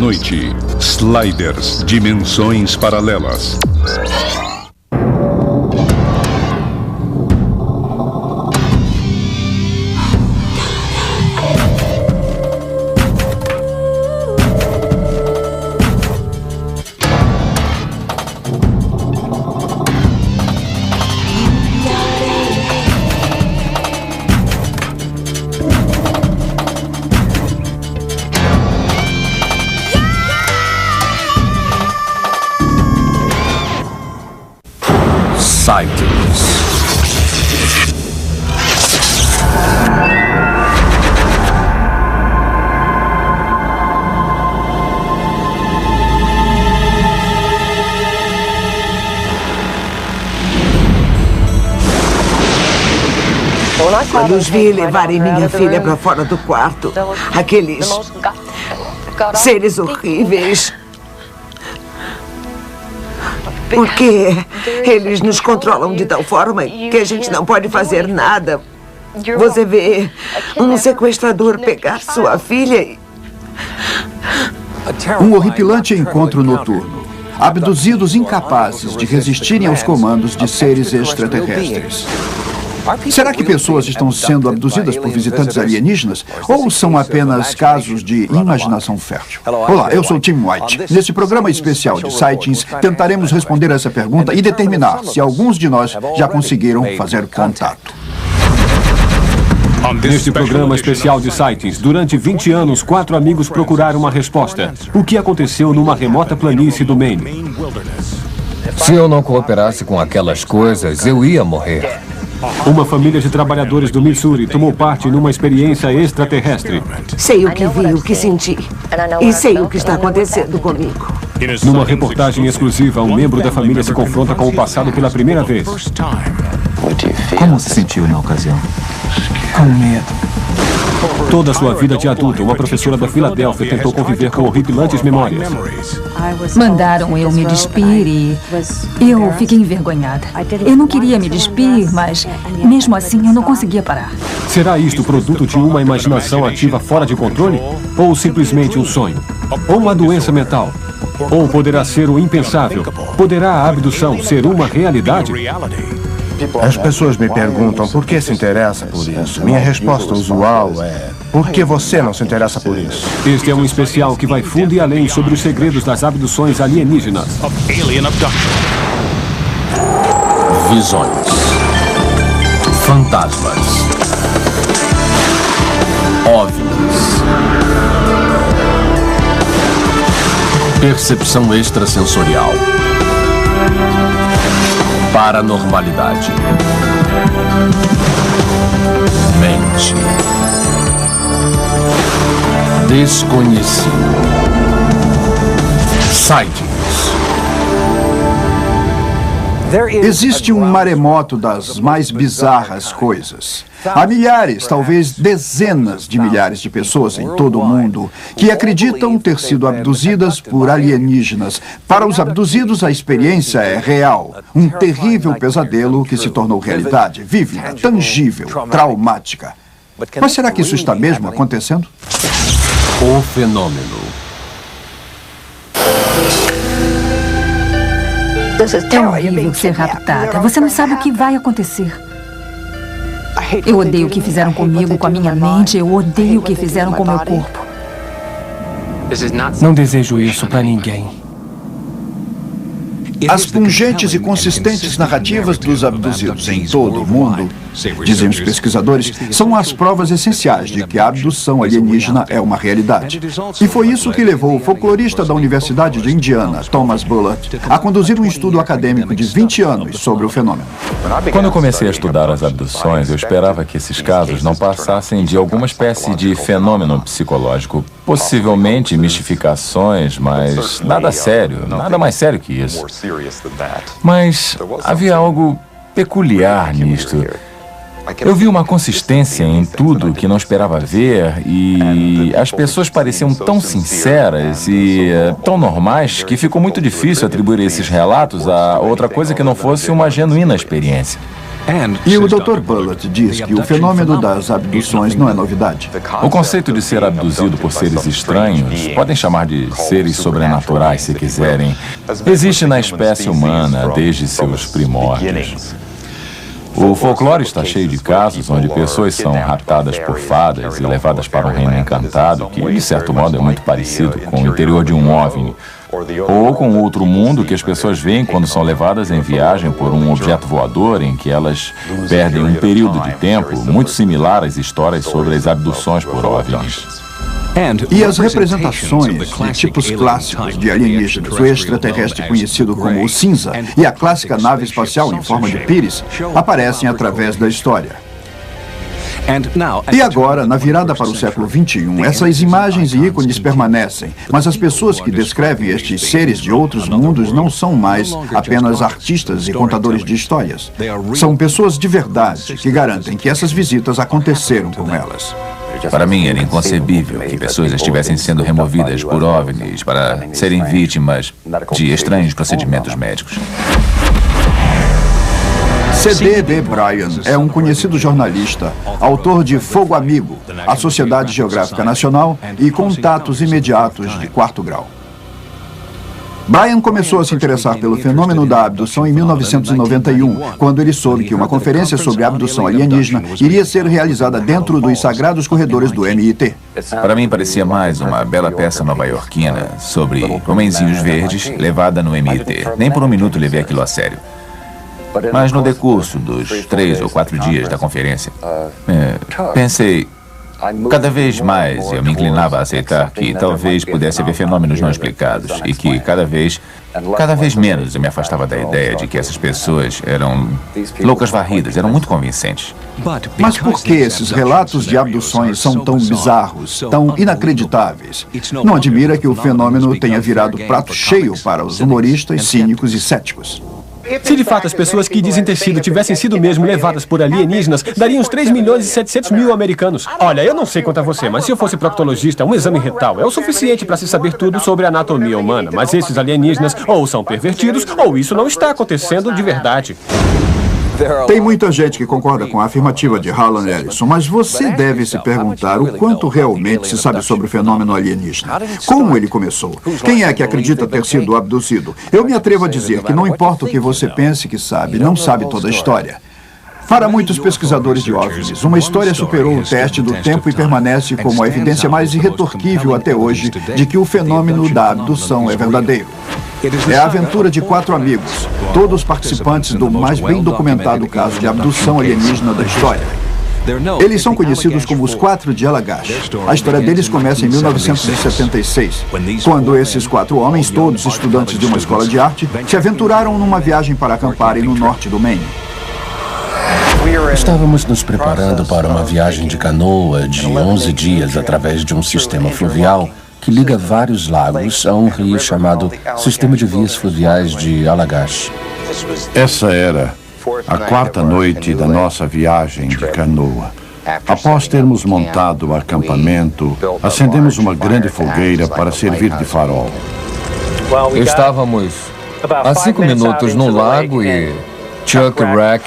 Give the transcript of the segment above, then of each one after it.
Noite, Sliders, dimensões paralelas. Sightings. Quando os vi levarem minha filha para fora do quarto, aqueles seres horríveis. Porque eles nos controlam de tal forma que a gente não pode fazer nada. Você vê um sequestrador pegar sua filha e... Um horripilante encontro noturno. Abduzidos incapazes de resistirem aos comandos de seres extraterrestres. Será que pessoas estão sendo abduzidas por visitantes alienígenas? Ou são apenas casos de imaginação fértil? Olá, eu sou Tim White. Nesse programa especial de Sightings, tentaremos responder essa pergunta e determinar se alguns de nós já conseguiram fazer contato. Neste programa especial de Sightings, durante 20 anos, 4 amigos procuraram uma resposta. O que aconteceu numa remota planície do Maine? Se eu não cooperasse com aquelas coisas, eu ia morrer. Uma família de trabalhadores do Missouri tomou parte numa experiência extraterrestre. Sei o que vi, o que senti. E sei o que está acontecendo comigo. Numa reportagem exclusiva, um membro da família se confronta com o passado pela primeira vez. Como se sentiu na ocasião? Com medo. Toda a sua vida de adulta, uma professora da Filadélfia tentou conviver com horripilantes memórias. Mandaram eu me despir e eu fiquei envergonhada. Eu não queria me despir, mas mesmo assim eu não conseguia parar. Será isto produto de uma imaginação ativa fora de controle? Ou simplesmente um sonho? Ou uma doença mental? Ou poderá ser o impensável? Poderá a abdução ser uma realidade? As pessoas me perguntam por que se interessa por isso. Minha resposta usual é: por que você não se interessa por isso? Este é um especial que vai fundo e além sobre os segredos das abduções alienígenas. Visões. Fantasmas. OVNIs. Percepção extrasensorial. Paranormalidade. Mente. Desconhecido. Sightings. Existe um maremoto das mais bizarras coisas. Há milhares, talvez dezenas de milhares de pessoas em todo o mundo que acreditam ter sido abduzidas por alienígenas. Para os abduzidos, a experiência é real. Um terrível pesadelo que se tornou realidade, vívida, tangível, traumática. Mas será que isso está mesmo acontecendo? O fenômeno. É horrível ser raptada. Você não sabe o que vai acontecer. Eu odeio o que fizeram comigo, com a minha mente. Eu odeio o que fizeram com o meu corpo. Não desejo isso para ninguém. As pungentes e consistentes narrativas dos abduzidos em todo o mundo, dizem os pesquisadores, são as provas essenciais de que a abdução alienígena é uma realidade. E foi isso que levou o folclorista da Universidade de Indiana, Thomas Bullock, a conduzir um estudo acadêmico de 20 anos sobre o fenômeno. Quando eu comecei a estudar as abduções, eu esperava que esses casos não passassem de alguma espécie de fenômeno psicológico. Possivelmente mistificações, mas nada sério, nada mais sério que isso. Mas havia algo peculiar nisto. Eu vi uma consistência em tudo que não esperava ver e as pessoas pareciam tão sinceras e tão normais que ficou muito difícil atribuir esses relatos a outra coisa que não fosse uma genuína experiência. E o Dr. Bullitt diz que o fenômeno das abduções não é novidade. O conceito de ser abduzido por seres estranhos, podem chamar de seres sobrenaturais se quiserem, existe na espécie humana desde seus primórdios. O folclore está cheio de casos onde pessoas são raptadas por fadas e levadas para um reino encantado, que de certo modo é muito parecido com o interior de um OVNI, ou com outro mundo que as pessoas veem quando são levadas em viagem por um objeto voador em que elas perdem um período de tempo muito similar às histórias sobre as abduções por OVNIs. E as representações de tipos clássicos de alienígenas, o extraterrestre conhecido como o cinza e a clássica nave espacial em forma de píris, aparecem através da história. E agora, na virada para o século XXI, essas imagens e ícones permanecem, mas as pessoas que descrevem estes seres de outros mundos não são mais apenas artistas e contadores de histórias. São pessoas de verdade que garantem que essas visitas aconteceram com elas. Para mim, era inconcebível que pessoas estivessem sendo removidas por OVNIs para serem vítimas de estranhos procedimentos médicos. C.D.B. Bryan é um conhecido jornalista, autor de Fogo Amigo, a Sociedade Geográfica Nacional e Contatos Imediatos de Quarto Grau. Bryan começou a se interessar pelo fenômeno da abdução em 1991, quando ele soube que uma conferência sobre abdução alienígena iria ser realizada dentro dos sagrados corredores do MIT. Para mim, parecia mais uma bela peça nova-iorquina sobre homenzinhos verdes levada no MIT. Nem por um minuto levei aquilo a sério. Mas no decurso dos 3 ou 4 dias da conferência, pensei, cada vez mais eu me inclinava a aceitar que talvez pudesse haver fenômenos não explicados e que cada vez menos eu me afastava da ideia de que essas pessoas eram loucas varridas, eram muito convincentes. Mas por que esses relatos de abduções são tão bizarros, tão inacreditáveis? Não admira que o fenômeno tenha virado prato cheio para os humoristas, cínicos e céticos. Se de fato as pessoas que dizem ter sido tivessem sido mesmo levadas por alienígenas, dariam uns 3.700.000 americanos. Olha, eu não sei quanto a você, mas se eu fosse proctologista, um exame retal é o suficiente para se saber tudo sobre a anatomia humana. Mas esses alienígenas ou são pervertidos, ou isso não está acontecendo de verdade. Tem muita gente que concorda com a afirmativa de Harlan Ellison, mas você deve se perguntar o quanto realmente se sabe sobre o fenômeno alienígena. Como ele começou? Quem é que acredita ter sido abduzido? Eu me atrevo a dizer que não importa o que você pense que sabe, não sabe toda a história. Para muitos pesquisadores de OVNIs, uma história superou o teste do tempo e permanece como a evidência mais irretorquível até hoje de que o fenômeno da abdução é verdadeiro. É a aventura de 4 amigos, todos participantes do mais bem documentado caso de abdução alienígena da história. Eles são conhecidos como os 4 de Allagash. A história deles começa em 1976, quando esses 4 homens, todos estudantes de uma escola de arte, se aventuraram numa viagem para acamparem no norte do Maine. Estávamos nos preparando para uma viagem de canoa de 11 dias através de um sistema fluvial que liga vários lagos a um rio chamado Sistema de Vias Fluviais de Allagash. Essa era a 4ª noite da nossa viagem de canoa. Após termos montado o acampamento, acendemos uma grande fogueira para servir de farol. Estávamos a 5 minutos no lago e Chuck Rack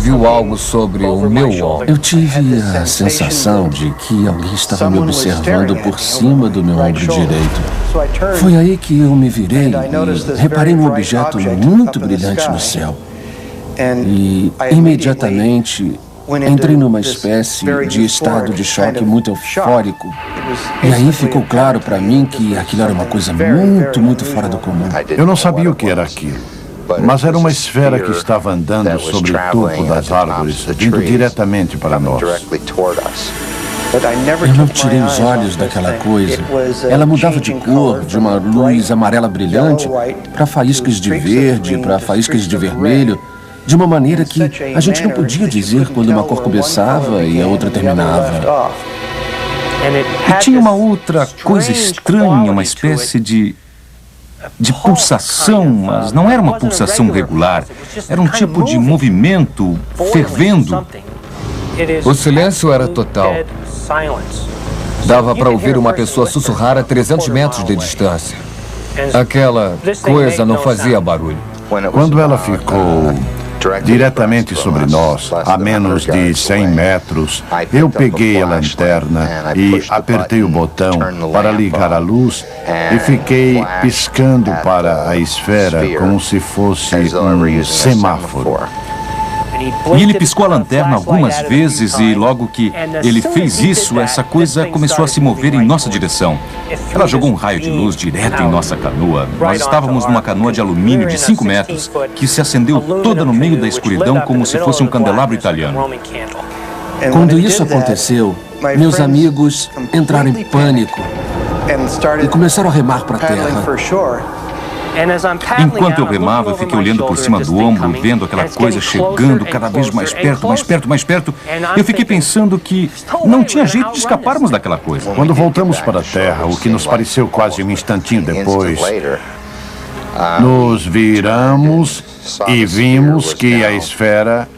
viu algo sobre o meu ombro. Eu tive a sensação de que alguém estava me observando por cima do meu ombro direito. Foi aí que eu me virei e reparei num objeto muito brilhante no céu. E imediatamente entrei numa espécie de estado de choque muito eufórico. E aí ficou claro para mim que aquilo era uma coisa muito fora do comum. Eu não sabia o que era aquilo. Mas era uma esfera que estava andando sobre o topo das árvores, vindo diretamente para nós. Eu não tirei os olhos daquela coisa. Ela mudava de cor, de uma luz amarela brilhante, para faíscas de verde, para faíscas de vermelho, de uma maneira que a gente não podia dizer quando uma cor começava e a outra terminava. E tinha uma outra coisa estranha, uma espécie de pulsação, mas não era uma pulsação regular. Era um tipo de movimento fervendo. O silêncio era total. Dava para ouvir uma pessoa sussurrar a 300 metros de distância. Aquela coisa não fazia barulho. Quando ela ficou diretamente sobre nós, a menos de 100 metros. Eu peguei a lanterna e apertei o botão para ligar a luz e fiquei piscando para a esfera como se fosse um semáforo. E ele piscou a lanterna algumas vezes e logo que ele fez isso, essa coisa começou a se mover em nossa direção. Ela jogou um raio de luz direto em nossa canoa. Nós estávamos numa canoa de alumínio de 5 metros, que se acendeu toda no meio da escuridão como se fosse um candelabro italiano. Quando isso aconteceu, meus amigos entraram em pânico e começaram a remar para a terra. Enquanto eu remava, eu fiquei olhando por cima do ombro, vendo aquela coisa chegando cada vez mais perto, mais perto, mais perto. Eu fiquei pensando que não tinha jeito de escaparmos daquela coisa. Quando voltamos para a Terra, o que nos pareceu quase um instantinho depois, nos viramos e vimos que a esfera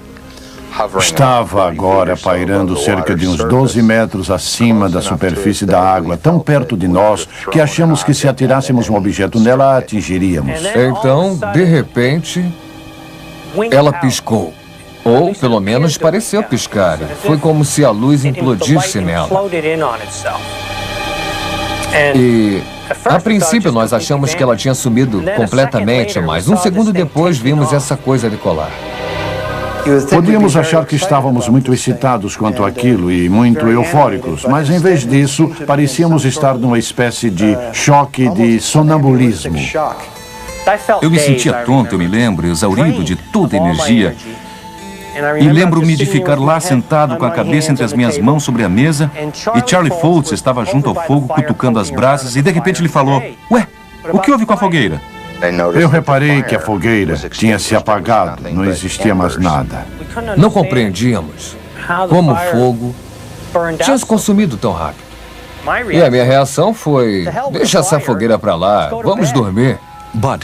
estava agora pairando cerca de uns 12 metros acima da superfície da água, tão perto de nós que achamos que se atirássemos um objeto nela, a atingiríamos. Então, de repente, ela piscou. Ou, pelo menos, pareceu piscar. Foi como se a luz implodisse nela. E, a princípio, nós achamos que ela tinha sumido completamente, mas um segundo depois vimos essa coisa decolar. Podíamos achar que estávamos muito excitados quanto àquilo e muito eufóricos, mas em vez disso, parecíamos estar numa espécie de choque de sonambulismo. Eu me sentia tonto, eu me lembro, exaurido de toda a energia. E lembro-me de ficar lá sentado com a cabeça entre as minhas mãos sobre a mesa e Charlie Foltz estava junto ao fogo cutucando as brasas e de repente ele falou: "Ué, o que houve com a fogueira?" Eu reparei que a fogueira tinha se apagado, não existia mais nada. Não compreendíamos como o fogo tinha se consumido tão rápido. E a minha reação foi: deixa essa fogueira para lá, vamos dormir.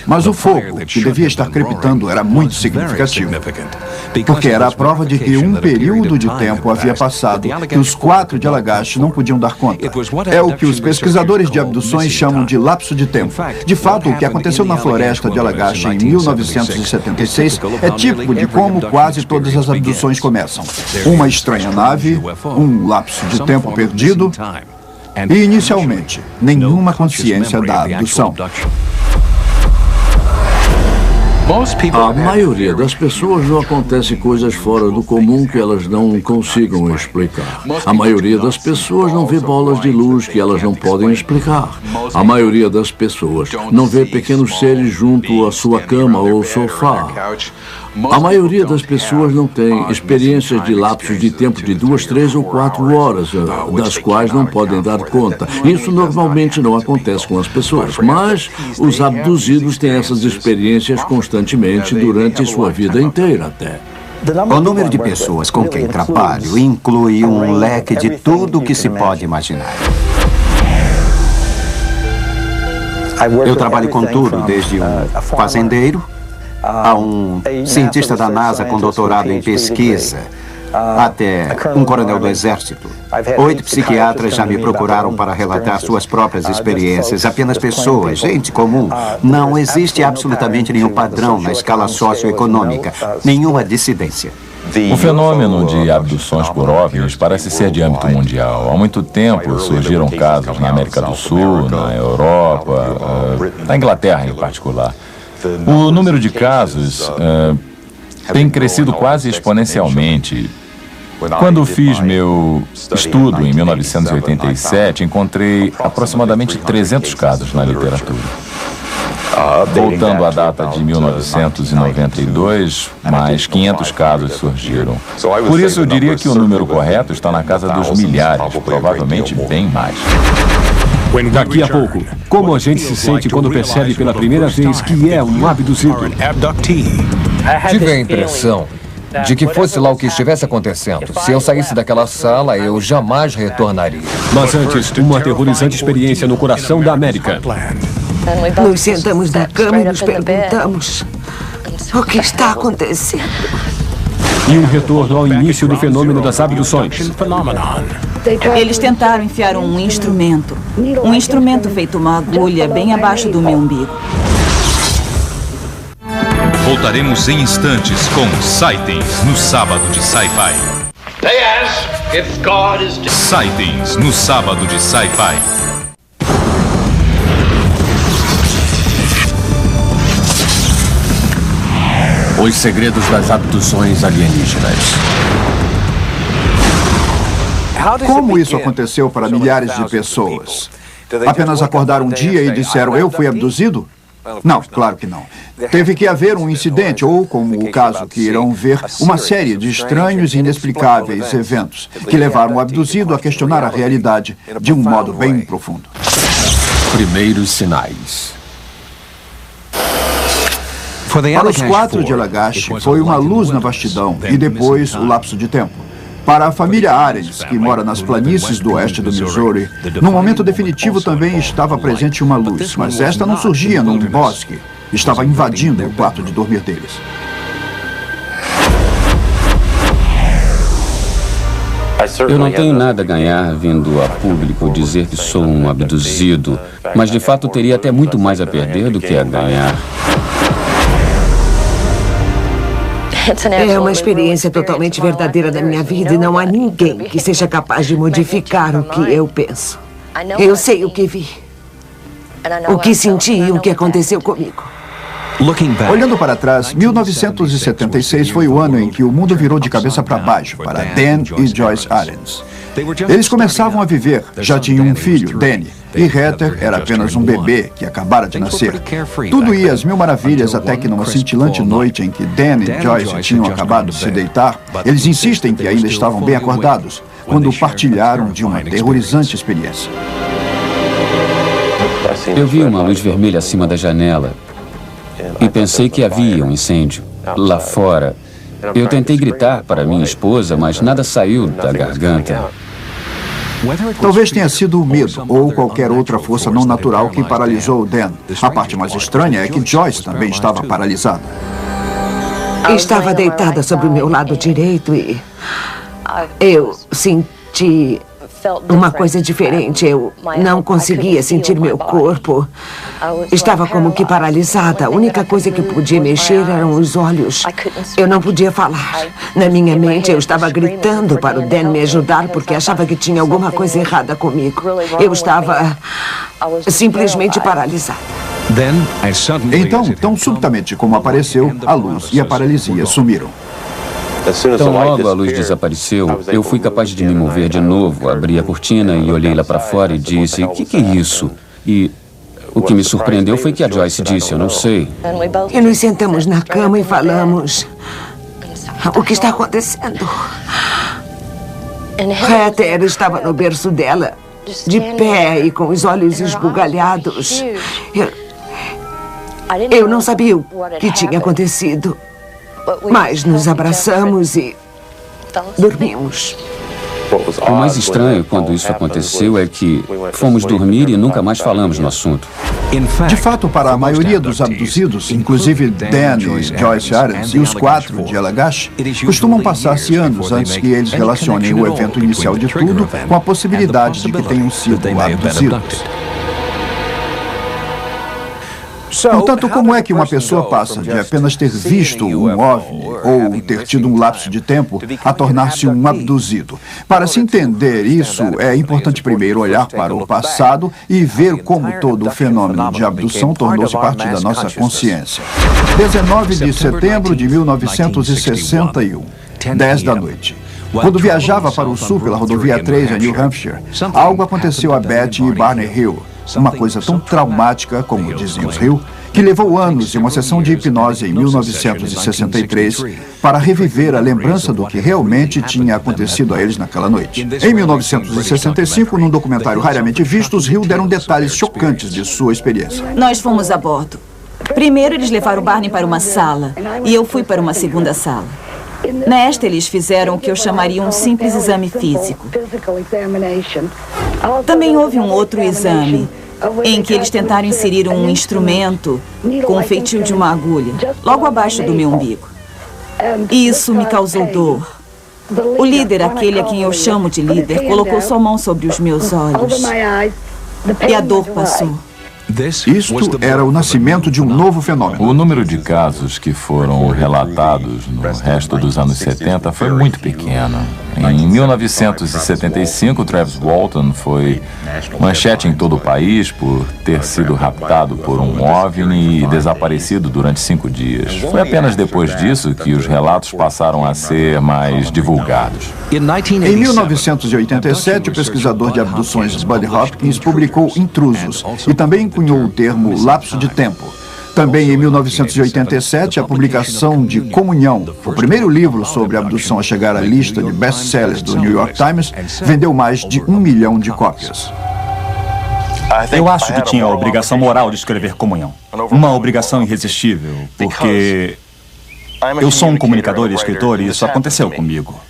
Mas o fogo, que devia estar crepitando, era muito significativo, porque era a prova de que um período de tempo havia passado que os 4 de Allagash não podiam dar conta. É o que os pesquisadores de abduções chamam de lapso de tempo. De fato, o que aconteceu na floresta de Allagash em 1976 é típico de como quase todas as abduções começam. Uma estranha nave, um lapso de tempo perdido e, inicialmente, nenhuma consciência da abdução. A maioria das pessoas não acontece coisas fora do comum que elas não consigam explicar. A maioria das pessoas não vê bolas de luz que elas não podem explicar. A maioria das pessoas não vê pequenos seres junto à sua cama ou sofá. A maioria das pessoas não tem experiências de lapsos de tempo de 2, 3 ou 4 horas, das quais não podem dar conta. Isso normalmente não acontece com as pessoas, mas os abduzidos têm essas experiências constantemente durante sua vida inteira até. O número de pessoas com quem trabalho inclui um leque de tudo o que se pode imaginar. Eu trabalho com tudo, desde um fazendeiro a um cientista da NASA com doutorado em pesquisa, até um coronel do Exército. 8 psiquiatras já me procuraram para relatar suas próprias experiências. Apenas pessoas, gente comum. Não existe absolutamente nenhum padrão na escala socioeconômica, nenhuma dissidência. O fenômeno de abduções por OVNIs parece ser de âmbito mundial. Há muito tempo surgiram casos na América do Sul, na Europa, na Inglaterra em particular. O número de casos tem crescido quase exponencialmente. Quando fiz meu estudo em 1987, encontrei aproximadamente 300 casos na literatura. Voltando à data de 1992, mais 500 casos surgiram. Por isso, eu diria que o número correto está na casa dos milhares, provavelmente bem mais. Daqui a pouco, como a gente se sente quando percebe pela primeira vez que é um abduzido? Tive a impressão de que fosse lá o que estivesse acontecendo. Se eu saísse daquela sala, eu jamais retornaria. Mas antes, uma aterrorizante experiência no coração da América. Nos sentamos na cama e nos perguntamos: o que está acontecendo? E um retorno ao início do fenômeno das abduções. Eles tentaram enfiar um instrumento feito uma agulha bem abaixo do meu umbigo. Voltaremos em instantes com Sightings no sábado de Sci-Fi. Sightings no sábado de Sci-Fi. Os segredos das abduções alienígenas. Como isso aconteceu para milhares de pessoas? Apenas acordaram um dia e disseram, eu fui abduzido? Não, claro que não. Teve que haver um incidente, ou, como o caso que irão ver, uma série de estranhos e inexplicáveis eventos que levaram o abduzido a questionar a realidade de um modo bem profundo. Primeiros sinais. Para os 4 de Allagash, foi uma luz na vastidão e depois o lapso de tempo. Para a família Arens, que mora nas planícies do oeste do Missouri, no momento definitivo também estava presente uma luz, mas esta não surgia num bosque. Estava invadindo o quarto de dormir deles. Eu não tenho nada a ganhar vindo a público dizer que sou um abduzido, mas de fato teria até muito mais a perder do que a ganhar. É uma experiência totalmente verdadeira da minha vida e não há ninguém que seja capaz de modificar o que eu penso. Eu sei o que vi, o que senti e o que aconteceu comigo. Olhando para trás, 1976 foi o ano em que o mundo virou de cabeça para baixo para Dan e Joyce Arens. Eles começavam a viver, já tinham um filho, Danny, e Heather era apenas um bebê que acabara de nascer. Tudo ia às mil maravilhas até que numa cintilante noite em que Dan e Joyce tinham acabado de se deitar, eles insistem que ainda estavam bem acordados, quando partilharam de uma aterrorizante experiência. Eu vi uma luz vermelha acima da janela e pensei que havia um incêndio lá fora. Eu tentei gritar para minha esposa, mas nada saiu da garganta. Talvez tenha sido o medo ou qualquer outra força não natural que paralisou o Dan. A parte mais estranha é que Joyce também estava paralisada. Estava deitada sobre o meu lado direito e eu senti uma coisa diferente. Eu não conseguia sentir meu corpo. Estava como que paralisada. A única coisa que podia mexer eram os olhos. Eu não podia falar. Na minha mente, eu estava gritando para o Dan me ajudar porque achava que tinha alguma coisa errada comigo. Eu estava simplesmente paralisada. Então, tão subitamente como apareceu, a luz e a paralisia sumiram. Então, logo a luz desapareceu, eu fui capaz de me mover de novo, abri a cortina e olhei lá para fora e disse, o que é isso? E o que me surpreendeu foi que a Joyce disse, eu não sei. E nos sentamos na cama e falamos, o que está acontecendo? Heather estava no berço dela, de pé e com os olhos esbugalhados. Eu não sabia o que tinha acontecido. Mas nos abraçamos e dormimos. O mais estranho quando isso aconteceu é que fomos dormir e nunca mais falamos no assunto. De fato, para a maioria dos abduzidos, inclusive Dan e Joyce Arens e os 4 de Allagash, costumam passar-se anos antes que eles relacionem o evento inicial de tudo com a possibilidade de que tenham sido abduzidos. Portanto, como é que uma pessoa passa de apenas ter visto um OVNI ou ter tido um lapso de tempo a tornar-se um abduzido? Para se entender isso, é importante primeiro olhar para o passado e ver como todo o fenômeno de abdução tornou-se parte da nossa consciência. 19 de setembro de 1961, 10 da noite. Quando viajava para o sul pela rodovia 3 em New Hampshire, algo aconteceu a Betty e Barney Hill. Uma coisa tão traumática, como diziam os Hill, que levou anos e uma sessão de hipnose em 1963 para reviver a lembrança do que realmente tinha acontecido a eles naquela noite. Em 1965, num documentário raramente visto, os Hill deram detalhes chocantes de sua experiência. Nós fomos a bordo. Primeiro, eles levaram Barney para uma sala e eu fui para uma segunda sala. Nesta, eles fizeram o que eu chamaria um simples exame físico. Também houve um outro exame, em que eles tentaram inserir um instrumento com o feitio de uma agulha, logo abaixo do meu umbigo. Isso me causou dor. O líder, aquele a quem eu chamo de líder, colocou sua mão sobre os meus olhos. E a dor passou. Isto era o nascimento de um novo fenômeno. O número de casos que foram relatados no resto dos anos 70 foi muito pequeno. Em 1975, Travis Walton foi manchete em todo o país por ter sido raptado por um OVNI e desaparecido durante 5 dias. Foi apenas depois disso que os relatos passaram a ser mais divulgados. Em 1987, o pesquisador de abduções Buddy Hopkins publicou Intrusos e também cunhou o termo lapso de tempo. Também em 1987, a publicação de Comunhão, o primeiro livro sobre abdução a chegar à lista de best-sellers do New York Times, vendeu mais de 1 milhão de cópias. Eu acho que tinha a obrigação moral de escrever Comunhão. Uma obrigação irresistível, porque eu sou um comunicador e escritor e isso aconteceu comigo.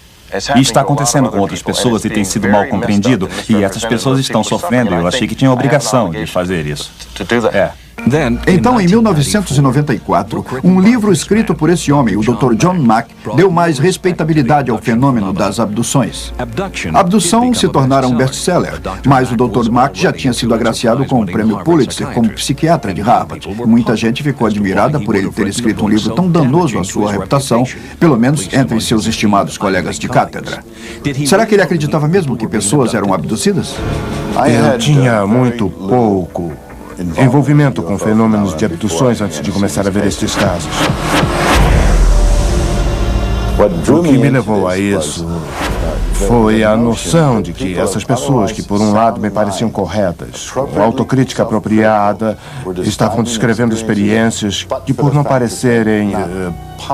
E está acontecendo com outras pessoas e tem sido mal compreendido. E essas pessoas estão sofrendo e eu achei que tinha a obrigação de fazer isso. Então, em 1994, um livro escrito por esse homem, o Dr. John Mack, deu mais respeitabilidade ao fenômeno das abduções. Abdução se tornara um best-seller, mas o Dr. Mack já tinha sido agraciado com o prêmio Pulitzer como psiquiatra de Harvard. Muita gente ficou admirada por ele ter escrito um livro tão danoso à sua reputação, pelo menos entre seus estimados colegas de cátedra. Será que ele acreditava mesmo que pessoas eram abduzidas? Eu tinha muito pouco envolvimento com fenômenos de abduções antes de começar a ver estes casos. O que me levou a isso foi a noção de que essas pessoas que, por um lado, me pareciam corretas, com autocrítica apropriada, estavam descrevendo experiências que, por não parecerem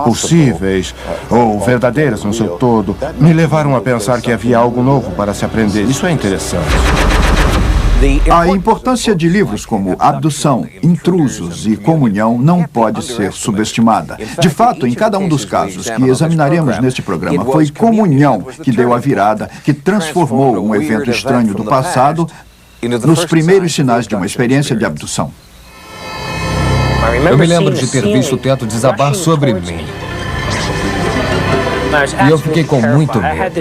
possíveis ou verdadeiras no seu todo, me levaram a pensar que havia algo novo para se aprender. Isso é interessante. A importância de livros como Abdução, Intrusos e Comunhão não pode ser subestimada. De fato, em cada um dos casos que examinaremos neste programa, foi Comunhão que deu a virada, que transformou um evento estranho do passado nos primeiros sinais de uma experiência de abdução. Eu me lembro de ter visto o teto desabar sobre mim. E eu fiquei com muito medo.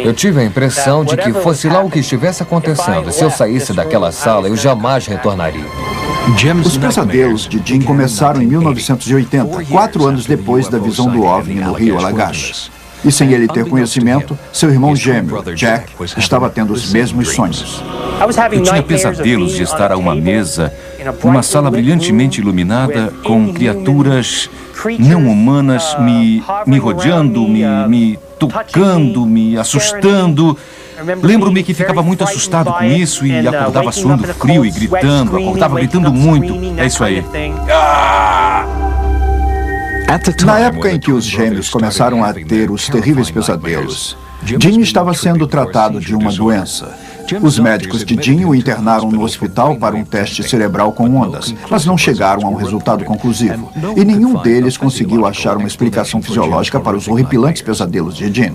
Eu tive a impressão de que fosse lá o que estivesse acontecendo. Se eu saísse daquela sala, eu jamais retornaria. Os pesadelos de Jim começaram em 1980, 4 anos depois da visão do OVNI no rio Allagash. E sem ele ter conhecimento, seu irmão gêmeo, Jack, estava tendo os mesmos sonhos. Eu tinha pesadelos de estar a uma mesa, numa sala brilhantemente iluminada, com criaturas não humanas me rodeando, me tocando, me assustando. Lembro-me que ficava muito assustado com isso e acordava suando frio e gritando, acordava gritando muito. É isso aí. Na época em que os gêmeos começaram a ter os terríveis pesadelos, Jim estava sendo tratado de uma doença. Os médicos de Jim o internaram no hospital para um teste cerebral com ondas, mas não chegaram a um resultado conclusivo. E nenhum deles conseguiu achar uma explicação fisiológica para os horripilantes pesadelos de Jim.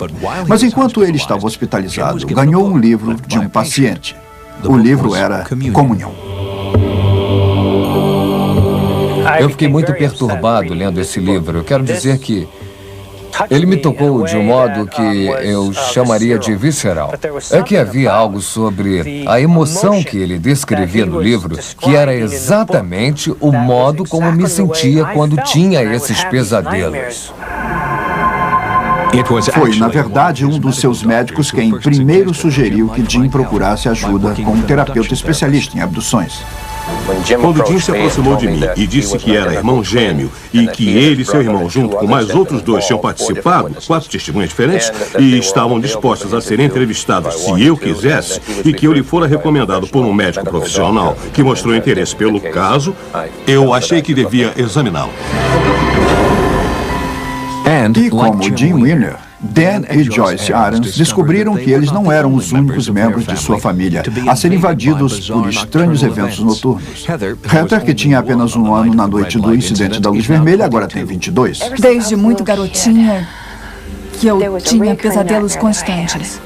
Mas enquanto ele estava hospitalizado, ganhou um livro de um paciente. O livro era Comunhão. Eu fiquei muito perturbado lendo esse livro. Eu quero dizer que ele me tocou de um modo que eu chamaria de visceral. É que havia algo sobre a emoção que ele descrevia no livro, que era exatamente o modo como me sentia quando tinha esses pesadelos. Foi, na verdade, um dos seus médicos quem primeiro sugeriu que Jim procurasse ajuda com um terapeuta especialista em abduções. Quando Jim se aproximou de mim e disse que era irmão gêmeo e que ele e seu irmão, junto com mais outros 2, tinham participado, 4 testemunhas diferentes, e estavam dispostos a serem entrevistados se eu quisesse, e que eu lhe fora recomendado por um médico profissional que mostrou interesse pelo caso, eu achei que devia examiná-lo. E como Jim Weiner, Dan e Joyce Arons descobriram que eles não eram os únicos membros de sua família a serem invadidos por estranhos eventos noturnos. Heather, que tinha apenas 1 ano na noite do incidente da luz vermelha, agora tem 22. Desde muito garotinha que eu tinha pesadelos constantes.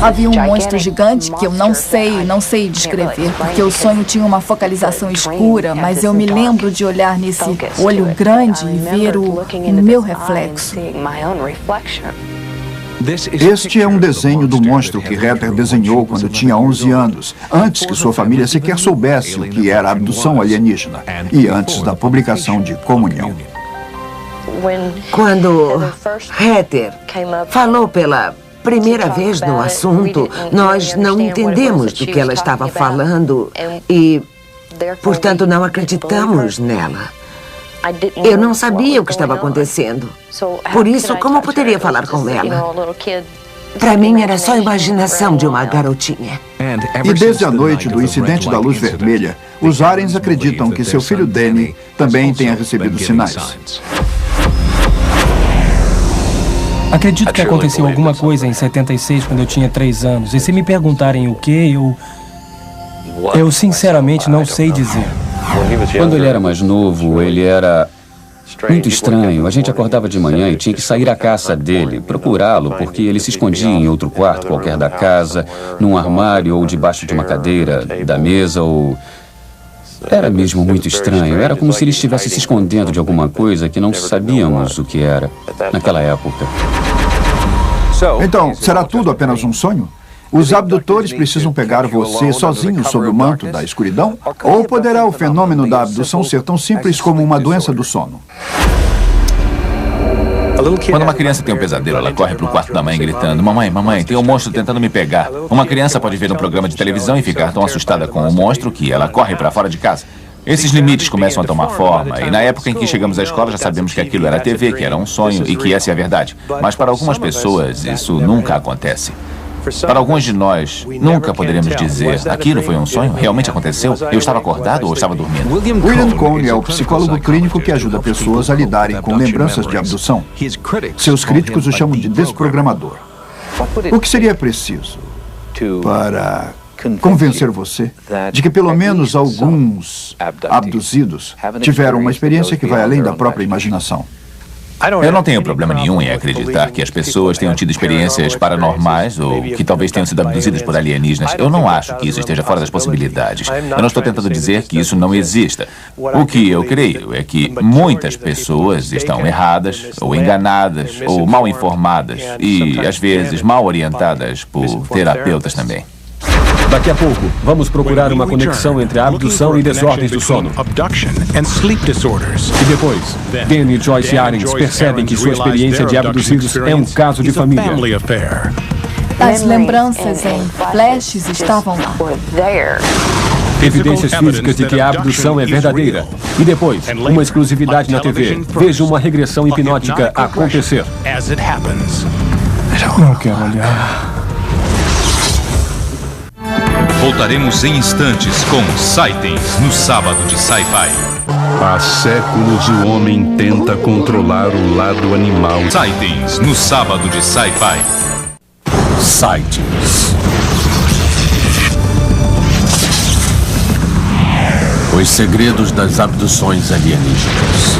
Havia um monstro gigante que eu não sei descrever, porque o sonho tinha uma focalização escura, mas eu me lembro de olhar nesse olho grande e ver o meu reflexo. Este é um desenho do monstro que Heather desenhou quando tinha 11 anos, antes que sua família sequer soubesse o que era abdução alienígena e antes da publicação de Comunhão. Quando Heather falou pela primeira vez no assunto, nós não entendemos do que ela estava falando e, portanto, não acreditamos nela. Eu não sabia o que estava acontecendo. Por isso, como eu poderia falar com ela? Para mim, era só a imaginação de uma garotinha. E desde a noite do incidente da luz vermelha, os Warrens acreditam que seu filho Danny também tenha recebido sinais. Acredito que aconteceu alguma coisa em 76, quando eu tinha 3 anos. E se me perguntarem o que, eu sinceramente não sei dizer. Quando ele era mais novo, ele era muito estranho. A gente acordava de manhã e tinha que sair à caça dele, procurá-lo, porque ele se escondia em outro quarto qualquer da casa, num armário ou debaixo de uma cadeira da mesa ou... Era mesmo muito estranho. Era como se ele estivesse se escondendo de alguma coisa que não sabíamos o que era naquela época. Então, será tudo apenas um sonho? Os abdutores precisam pegar você sozinho sob o manto da escuridão? Ou poderá o fenômeno da abdução ser tão simples como uma doença do sono? Quando uma criança tem um pesadelo, ela corre para o quarto da mãe gritando: mamãe, mamãe, tem um monstro tentando me pegar. Uma criança pode ver um programa de televisão e ficar tão assustada com o monstro que ela corre para fora de casa. Esses limites começam a tomar forma, e na época em que chegamos à escola já sabemos que aquilo era TV, que era um sonho e que essa é a verdade. Mas para algumas pessoas, isso nunca acontece. Para alguns de nós, nunca poderemos dizer: aquilo foi um sonho? Realmente aconteceu? Eu estava acordado ou estava dormindo? William Cone é o psicólogo clínico que ajuda pessoas a lidarem com lembranças de abdução. Seus críticos o chamam de desprogramador. O que seria preciso para convencer você de que pelo menos alguns abduzidos tiveram uma experiência que vai além da própria imaginação? Eu não tenho problema nenhum em acreditar que as pessoas tenham tido experiências paranormais ou que talvez tenham sido abduzidas por alienígenas. Eu não acho que isso esteja fora das possibilidades. Eu não estou tentando dizer que isso não exista. O que eu creio é que muitas pessoas estão erradas, ou enganadas, ou mal informadas e, às vezes, mal orientadas por terapeutas também. Daqui a pouco, vamos procurar uma conexão entre a abdução e desordens do sono. E depois, Danny e Joyce Arens percebem que sua experiência de abduzidos é um caso de família. As lembranças em flashes estavam lá. Evidências físicas de que a abdução é verdadeira. E depois, uma exclusividade na TV. Veja uma regressão hipnótica acontecer. Não quero olhar. Voltaremos em instantes com Sightings no sábado de Sci-Fi. Há séculos o homem tenta controlar o lado animal. Sightings no sábado de Sci-Fi. Sightings. Os segredos das abduções alienígenas.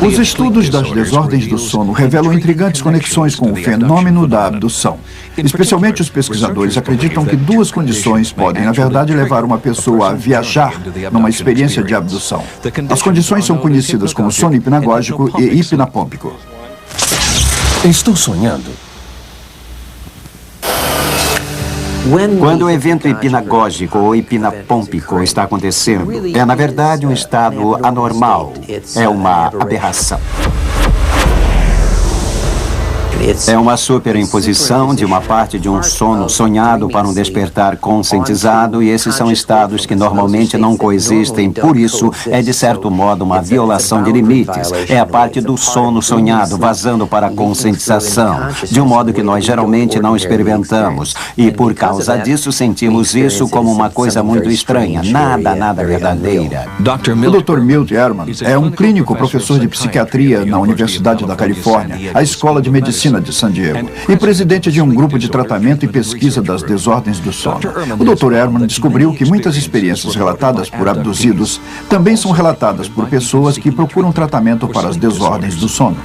Os estudos das desordens do sono revelam intrigantes conexões com o fenômeno da abdução. Especialmente os pesquisadores acreditam que duas condições podem, na verdade, levar uma pessoa a viajar numa experiência de abdução. As condições são conhecidas como sono hipnagógico e hipnapômpico. Estou sonhando. Quando o evento hipnagógico ou hipnapômpico está acontecendo, é na verdade um estado anormal, é uma aberração. É uma superimposição de uma parte de um sono sonhado para um despertar conscientizado, e esses são estados que normalmente não coexistem, por isso é de certo modo uma violação de limites. É a parte do sono sonhado vazando para a conscientização, de um modo que nós geralmente não experimentamos, e por causa disso sentimos isso como uma coisa muito estranha, nada verdadeira. O Dr. Milt Ehrman é um clínico professor de psiquiatria na Universidade da Califórnia, a Escola de Medicina de San Diego, e presidente de um grupo de tratamento e pesquisa das desordens do sono. O Dr. Ehrman descobriu que muitas experiências relatadas por abduzidos também são relatadas por pessoas que procuram tratamento para as desordens do sono.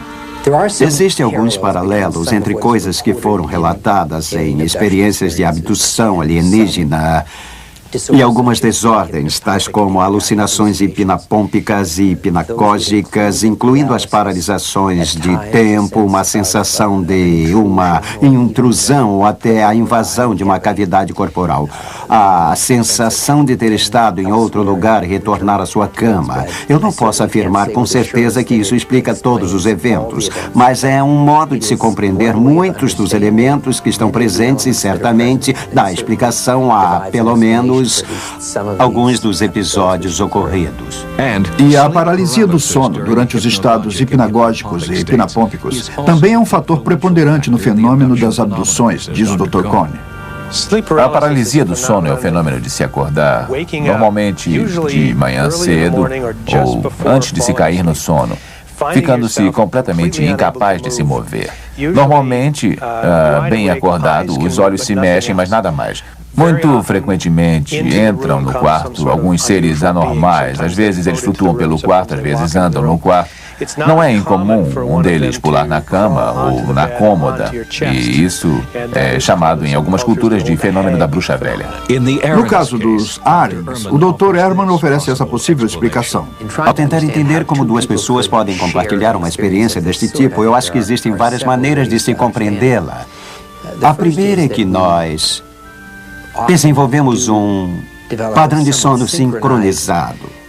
Existem alguns paralelos entre coisas que foram relatadas em experiências de abdução alienígena e algumas desordens, tais como alucinações hipnapômpicas e hipnagógicas, incluindo as paralisações de tempo, uma sensação de uma intrusão ou até a invasão de uma cavidade corporal. A sensação de ter estado em outro lugar e retornar à sua cama. Eu não posso afirmar com certeza que isso explica todos os eventos, mas é um modo de se compreender muitos dos elementos que estão presentes e certamente dá explicação a, pelo menos, alguns dos episódios ocorridos. E a paralisia do sono durante os estados hipnagógicos e hipnapômpicos também é um fator preponderante no fenômeno das abduções, diz o Dr. Cohn. A paralisia do sono é o fenômeno de se acordar, normalmente de manhã cedo ou antes de se cair no sono, ficando-se completamente incapaz de se mover. Normalmente, bem acordado, os olhos se mexem, mas nada mais. Muito frequentemente entram no quarto alguns seres anormais. Às vezes eles flutuam pelo quarto, às vezes andam no quarto. Não é incomum um deles pular na cama ou na cômoda, e isso é chamado em algumas culturas de fenômeno da bruxa velha. No caso dos aliens, o Dr. Ehrman oferece essa possível explicação. Ao tentar entender como duas pessoas podem compartilhar uma experiência deste tipo, eu acho que existem várias maneiras de se compreendê-la. A primeira é que nós desenvolvemos um padrão de sono sincronizado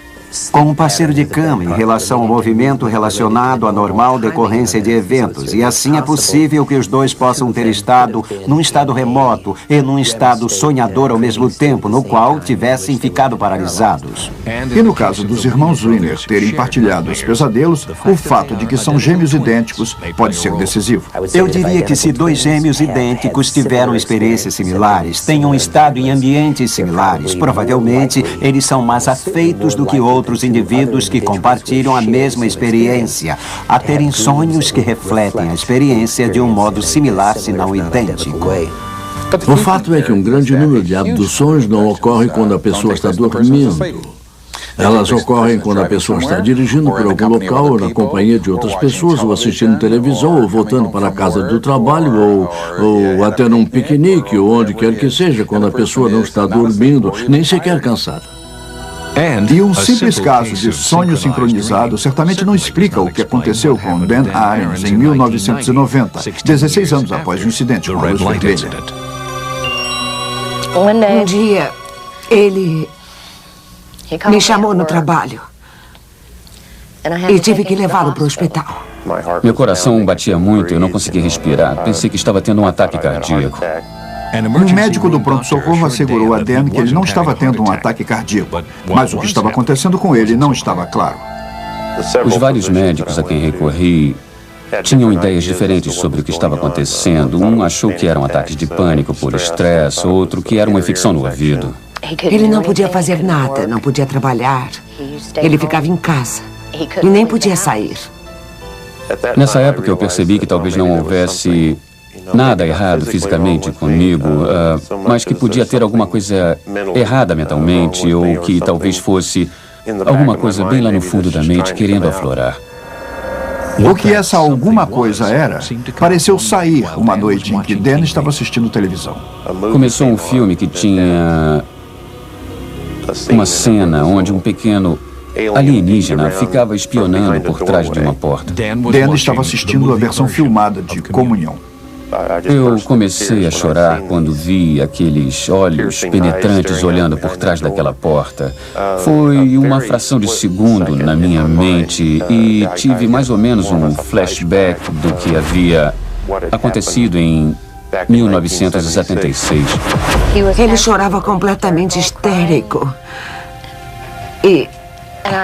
com um parceiro de cama em relação ao movimento relacionado à normal decorrência de eventos. E assim é possível que os dois possam ter estado num estado remoto e num estado sonhador ao mesmo tempo, no qual tivessem ficado paralisados. E no caso dos irmãos Wiener terem partilhado os pesadelos, o fato de que são gêmeos idênticos pode ser decisivo. Eu diria que se dois gêmeos idênticos tiveram experiências similares, tenham estado em ambientes similares, provavelmente eles são mais afeitos do que outros indivíduos que compartilham a mesma experiência, a terem sonhos que refletem a experiência de um modo similar, se não idêntico. O fato é que um grande número de abduções não ocorre quando a pessoa está dormindo. Elas ocorrem quando a pessoa está dirigindo por algum local ou na companhia de outras pessoas, ou assistindo televisão, ou voltando para a casa do trabalho, ou até num piquenique, ou onde quer que seja, quando a pessoa não está dormindo, nem sequer cansada. E um simples caso de sonho sincronizado certamente não explica o que aconteceu com Dan Irons em 1990, 16 anos após o incidente com a luz vermelha. Um dia, ele me chamou no trabalho e tive que levá-lo para o hospital. Meu coração batia muito, eu não conseguia respirar. Pensei que estava tendo um ataque cardíaco. Um médico do pronto-socorro assegurou a Dan que ele não estava tendo um ataque cardíaco, mas o que estava acontecendo com ele não estava claro. Os vários médicos a quem recorri tinham ideias diferentes sobre o que estava acontecendo. Um achou que eram ataques de pânico por estresse, outro que era uma infecção no ouvido. Ele não podia fazer nada, não podia trabalhar. Ele ficava em casa e nem podia sair. Nessa época eu percebi que talvez não houvesse nada errado fisicamente comigo, mas que podia ter alguma coisa errada mentalmente, ou que talvez fosse alguma coisa bem lá no fundo da mente querendo aflorar. O que essa alguma coisa era, pareceu sair uma noite em que Dan estava assistindo televisão. Começou um filme que tinha uma cena onde um pequeno alienígena ficava espionando por trás de uma porta. Dan estava assistindo a versão filmada de Comunhão. Eu comecei a chorar quando vi aqueles olhos penetrantes olhando por trás daquela porta. Foi uma fração de segundo na minha mente e tive mais ou menos um flashback do que havia acontecido em 1976. Ele chorava completamente histérico. E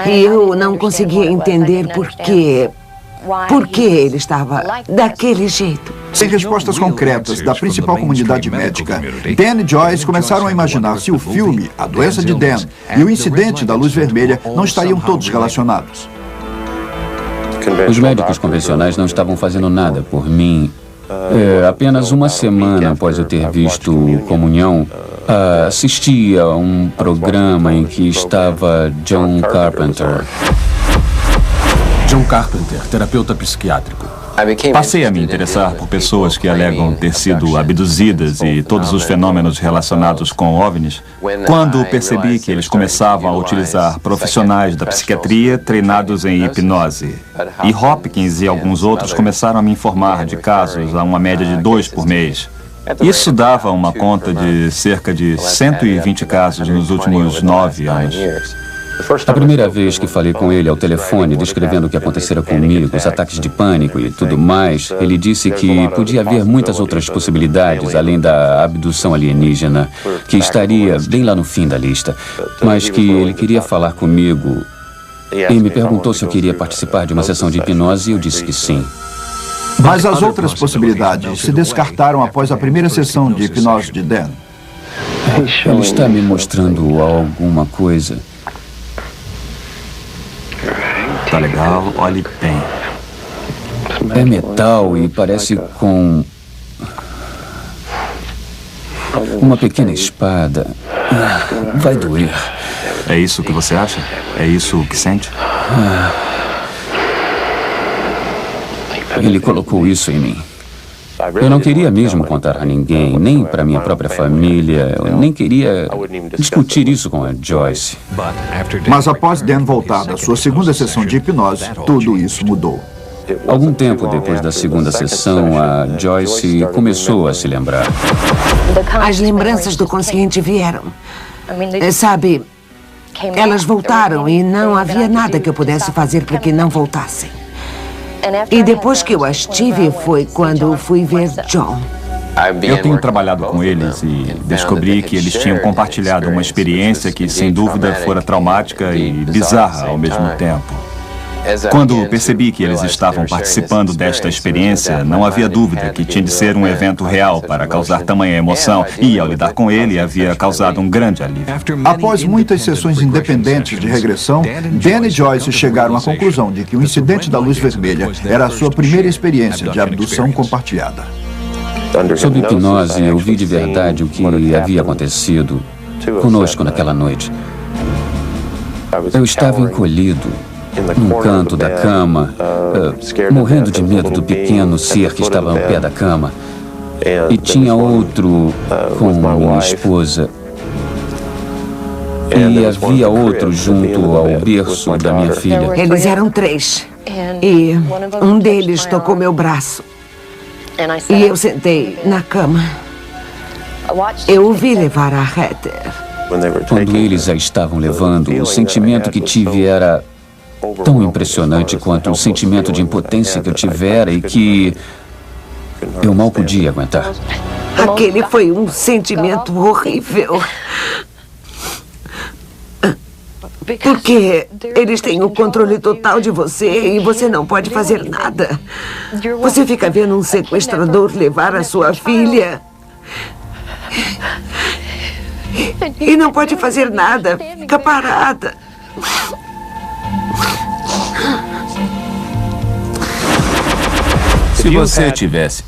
eu não conseguia entender por que ele estava daquele jeito. Sem respostas concretas da principal comunidade médica, Dan e Joyce começaram a imaginar se o filme, A Doença de Dan e o incidente da luz vermelha não estariam todos relacionados. Os médicos convencionais não estavam fazendo nada por mim. Apenas uma semana após eu ter visto Comunhão, assisti a um programa em que estava John Carpenter. John Carpenter, terapeuta psiquiátrico. Passei a me interessar por pessoas que alegam ter sido abduzidas e todos os fenômenos relacionados com OVNIs, quando percebi que eles começavam a utilizar profissionais da psiquiatria treinados em hipnose. E Hopkins e alguns outros começaram a me informar de casos a uma média de 2 por mês. Isso dava uma conta de cerca de 120 casos nos últimos 9 anos. A primeira vez que falei com ele ao telefone, descrevendo o que acontecera comigo, os ataques de pânico e tudo mais, ele disse que podia haver muitas outras possibilidades, além da abdução alienígena, que estaria bem lá no fim da lista, mas que ele queria falar comigo e me perguntou se eu queria participar de uma sessão de hipnose e eu disse que sim. Mas as outras possibilidades se descartaram após a primeira sessão de hipnose de Dan. Ele está me mostrando alguma coisa. Tá legal, olhe bem. É metal e parece com uma pequena espada. Vai doer. É isso que você acha? É isso que sente? Ele colocou isso em mim. Eu não queria mesmo contar a ninguém, nem para minha própria família. Eu nem queria discutir isso com a Joyce. Mas após Dan voltar da sua segunda sessão de hipnose, tudo isso mudou. Algum tempo depois da segunda sessão, a Joyce começou a se lembrar. As lembranças do consciente vieram. Sabe, elas voltaram e não havia nada que eu pudesse fazer para que não voltassem. E depois que eu as tive, foi quando fui ver John. Eu tenho trabalhado com eles e descobri que eles tinham compartilhado uma experiência que, sem dúvida, fora traumática e bizarra ao mesmo tempo. Quando percebi que eles estavam participando desta experiência, não havia dúvida que tinha de ser um evento real para causar tamanha emoção e, ao lidar com ele, havia causado um grande alívio. Após muitas sessões independentes de regressão, Dan e Joyce chegaram à conclusão de que o incidente da luz vermelha era a sua primeira experiência de abdução compartilhada. Sob hipnose, eu vi de verdade o que havia acontecido conosco naquela noite. Eu estava encolhido num canto da cama, morrendo de medo do pequeno ser que estava ao pé da cama. E tinha outro com minha esposa. E havia outro junto ao berço da minha filha. Eles eram 3. E um deles tocou meu braço. E eu sentei na cama. Eu o vi levar a Heather. Quando eles a estavam levando, o sentimento que tive era tão impressionante quanto o sentimento de impotência que eu tivera e que eu mal podia aguentar. Aquele foi um sentimento horrível. Porque eles têm o controle total de você e você não pode fazer nada. Você fica vendo um sequestrador levar a sua filha e não pode fazer nada. Fica parada. Se você tivesse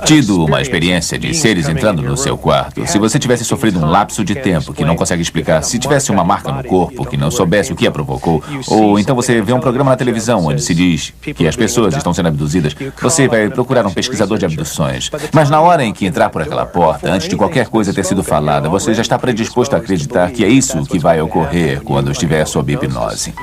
tido uma experiência de seres entrando no seu quarto, se você tivesse sofrido um lapso de tempo que não consegue explicar, se tivesse uma marca no corpo que não soubesse o que a provocou, ou então você vê um programa na televisão onde se diz que as pessoas estão sendo abduzidas, você vai procurar um pesquisador de abduções. Mas na hora em que entrar por aquela porta, antes de qualquer coisa ter sido falada, você já está predisposto a acreditar que é isso que vai ocorrer quando estiver sob hipnose.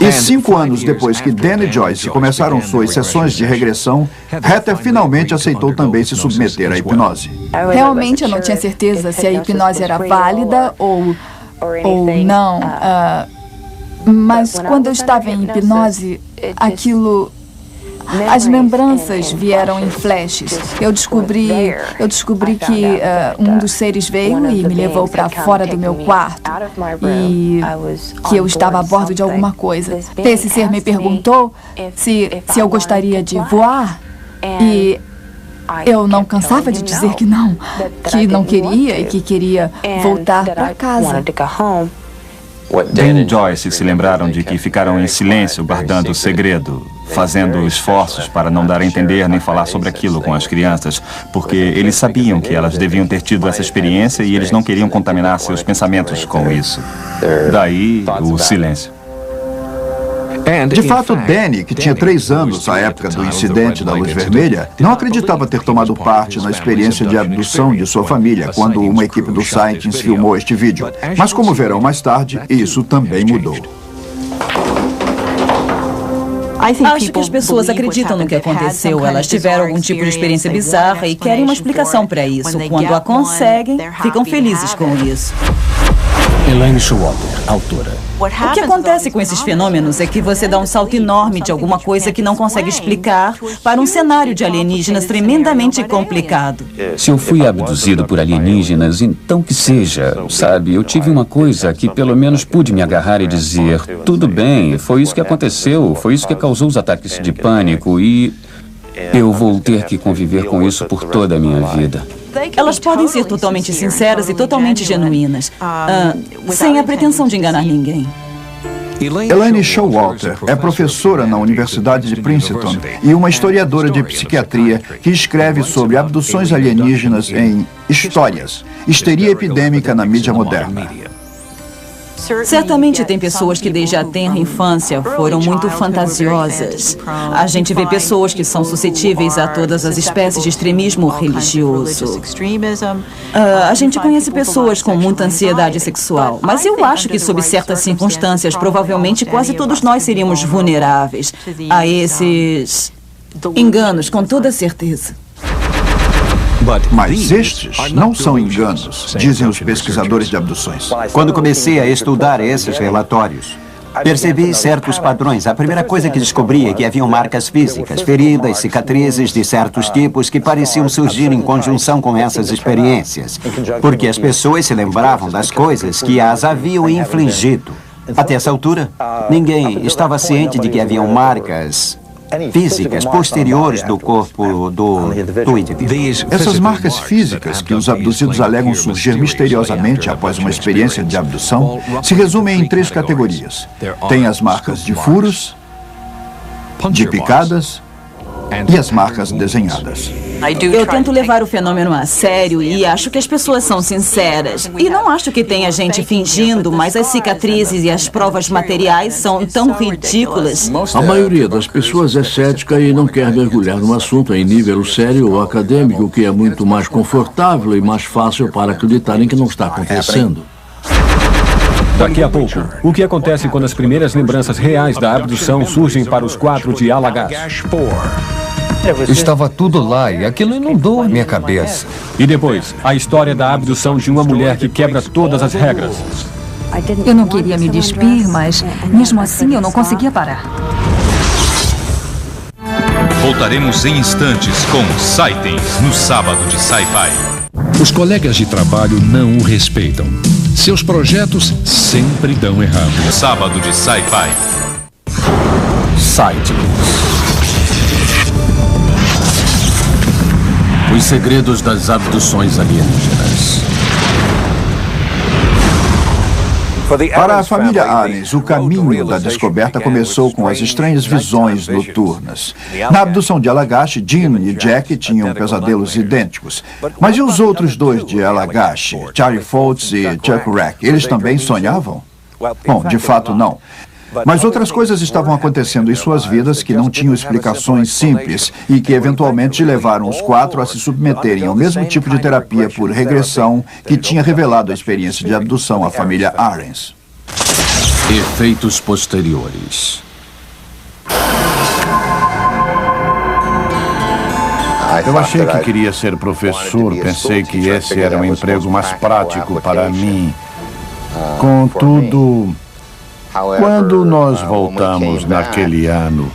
E 5 anos depois que Dan e Joyce começaram suas sessões de regressão, Heather finalmente aceitou também se submeter à hipnose. Realmente eu não tinha certeza se a hipnose era válida ou não. Mas quando eu estava em hipnose, aquilo... As lembranças vieram em flashes. Eu descobri que um dos seres veio e me levou para fora do meu quarto e que eu estava a bordo de alguma coisa. Esse ser me perguntou se eu gostaria de voar e eu não cansava de dizer que não queria e que queria voltar para casa. Dan e Joyce se lembraram de que ficaram em silêncio guardando o segredo, fazendo esforços para não dar a entender nem falar sobre aquilo com as crianças, porque eles sabiam que elas deviam ter tido essa experiência e eles não queriam contaminar seus pensamentos com isso. Daí o silêncio. De fato, Danny, que tinha 3 anos à época do incidente da luz vermelha, não acreditava ter tomado parte na experiência de abdução de sua família quando uma equipe do Sightings filmou este vídeo. Mas como verão mais tarde, isso também mudou. Acho que as pessoas acreditam no que aconteceu. Elas tiveram algum tipo de experiência bizarra e querem uma explicação para isso. Quando a conseguem, ficam felizes com isso. Elaine Showalter, autora. O que acontece com esses fenômenos é que você dá um salto enorme de alguma coisa que não consegue explicar para um cenário de alienígenas tremendamente complicado. Se eu fui abduzido por alienígenas, então que seja, sabe? Eu tive uma coisa que pelo menos pude me agarrar e dizer: tudo bem, foi isso que aconteceu, foi isso que causou os ataques de pânico e eu vou ter que conviver com isso por toda a minha vida. Elas podem ser totalmente sinceras e totalmente genuínas, sem a pretensão de enganar ninguém. Elaine Showalter é professora na Universidade de Princeton e uma historiadora de psiquiatria que escreve sobre abduções alienígenas em Histórias, Histeria Epidêmica na Mídia Moderna. Certamente tem pessoas que desde a tenra infância foram muito fantasiosas. A gente vê pessoas que são suscetíveis a todas as espécies de extremismo religioso. A gente conhece pessoas com muita ansiedade sexual, mas eu acho que sob certas circunstâncias, provavelmente quase todos nós seríamos vulneráveis a esses enganos, com toda certeza. Mas estes não são enganos, dizem os pesquisadores de abduções. Quando comecei a estudar esses relatórios, percebi certos padrões. A primeira coisa que descobri é que haviam marcas físicas, feridas, cicatrizes de certos tipos que pareciam surgir em conjunção com essas experiências, porque as pessoas se lembravam das coisas que as haviam infligido. Até essa altura, ninguém estava ciente de que haviam marcas físicas posteriores do corpo do indivíduo. Essas marcas físicas que os abduzidos alegam surgir misteriosamente após uma experiência de abdução se resumem em 3 categorias. Tem as marcas de furos, de picadas e as marcas desenhadas. Eu tento levar o fenômeno a sério e acho que as pessoas são sinceras. E não acho que tenha gente fingindo, mas as cicatrizes e as provas materiais são tão ridículas. A maioria das pessoas é cética e não quer mergulhar no assunto em nível sério ou acadêmico, o que é muito mais confortável e mais fácil para acreditarem que não está acontecendo. Daqui a pouco, o que acontece quando as primeiras lembranças reais da abdução surgem para os 4 de Allagash? Estava tudo lá e aquilo inundou a minha cabeça. E depois, a história da abdução de uma mulher que quebra todas as regras. Eu não queria me despir, mas mesmo assim eu não conseguia parar. Voltaremos em instantes com Sightings no sábado de Sci-Fi. Os colegas de trabalho não o respeitam. Seus projetos sempre dão errado. Sábado de Sci-Fi. Sightings. Os segredos das abduções alienígenas. Para a família Arens, o caminho da descoberta começou com as estranhas visões noturnas. Na abdução de Allagash, Jim e Jack tinham pesadelos idênticos. Mas e os outros 2 de Allagash, Charlie Foltz e Chuck Rack? Eles também sonhavam? Bom, de fato não. Mas outras coisas estavam acontecendo em suas vidas que não tinham explicações simples e que eventualmente levaram os 4 a se submeterem ao mesmo tipo de terapia por regressão que tinha revelado a experiência de abdução à família Arens. Efeitos posteriores. Eu achei que queria ser professor, pensei que esse era um emprego mais prático para mim. Contudo, quando nós voltamos naquele ano,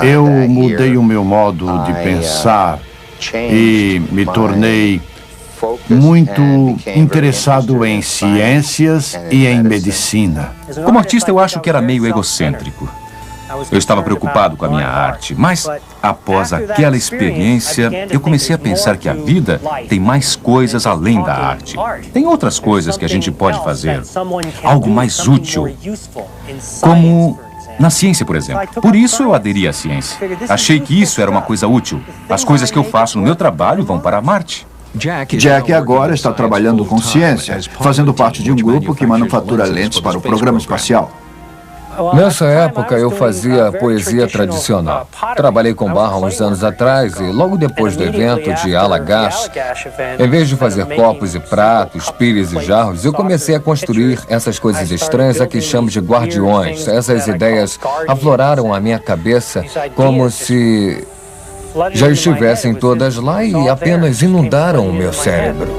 eu mudei o meu modo de pensar e me tornei muito interessado em ciências e em medicina. Como artista, eu acho que era meio egocêntrico. Eu estava preocupado com a minha arte, mas após aquela experiência, eu comecei a pensar que a vida tem mais coisas além da arte. Tem outras coisas que a gente pode fazer, algo mais útil, como na ciência, por exemplo. Por isso eu aderi à ciência. Achei que isso era uma coisa útil. As coisas que eu faço no meu trabalho vão para Marte. Jack agora está trabalhando com ciência, fazendo parte de um grupo que manufatura lentes para o programa espacial. Nessa época, eu fazia poesia tradicional. Trabalhei com barro há uns anos atrás e logo depois do evento de Allagash, em vez de fazer copos e pratos, pires e jarros, eu comecei a construir essas coisas estranhas a que chamo de guardiões. Essas ideias afloraram a minha cabeça como se já estivessem todas lá e apenas inundaram o meu cérebro.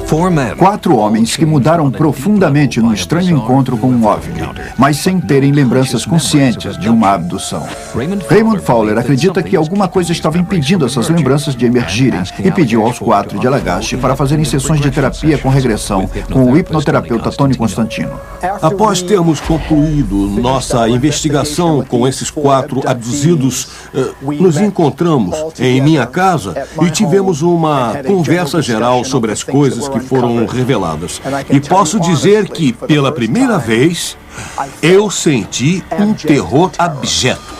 4 homens que mudaram profundamente num estranho encontro com um OVNI, mas sem terem lembranças conscientes de uma abdução. Raymond Fowler acredita que alguma coisa estava impedindo essas lembranças de emergirem e pediu aos 4 de Allagash para fazerem sessões de terapia com regressão com o hipnoterapeuta Tony Constantino. Após termos concluído nossa investigação com esses 4 abduzidos, nos encontramos em minha casa e tivemos uma conversa geral sobre as coisas que foram reveladas. E posso dizer que, pela primeira vez, eu senti um terror abjeto.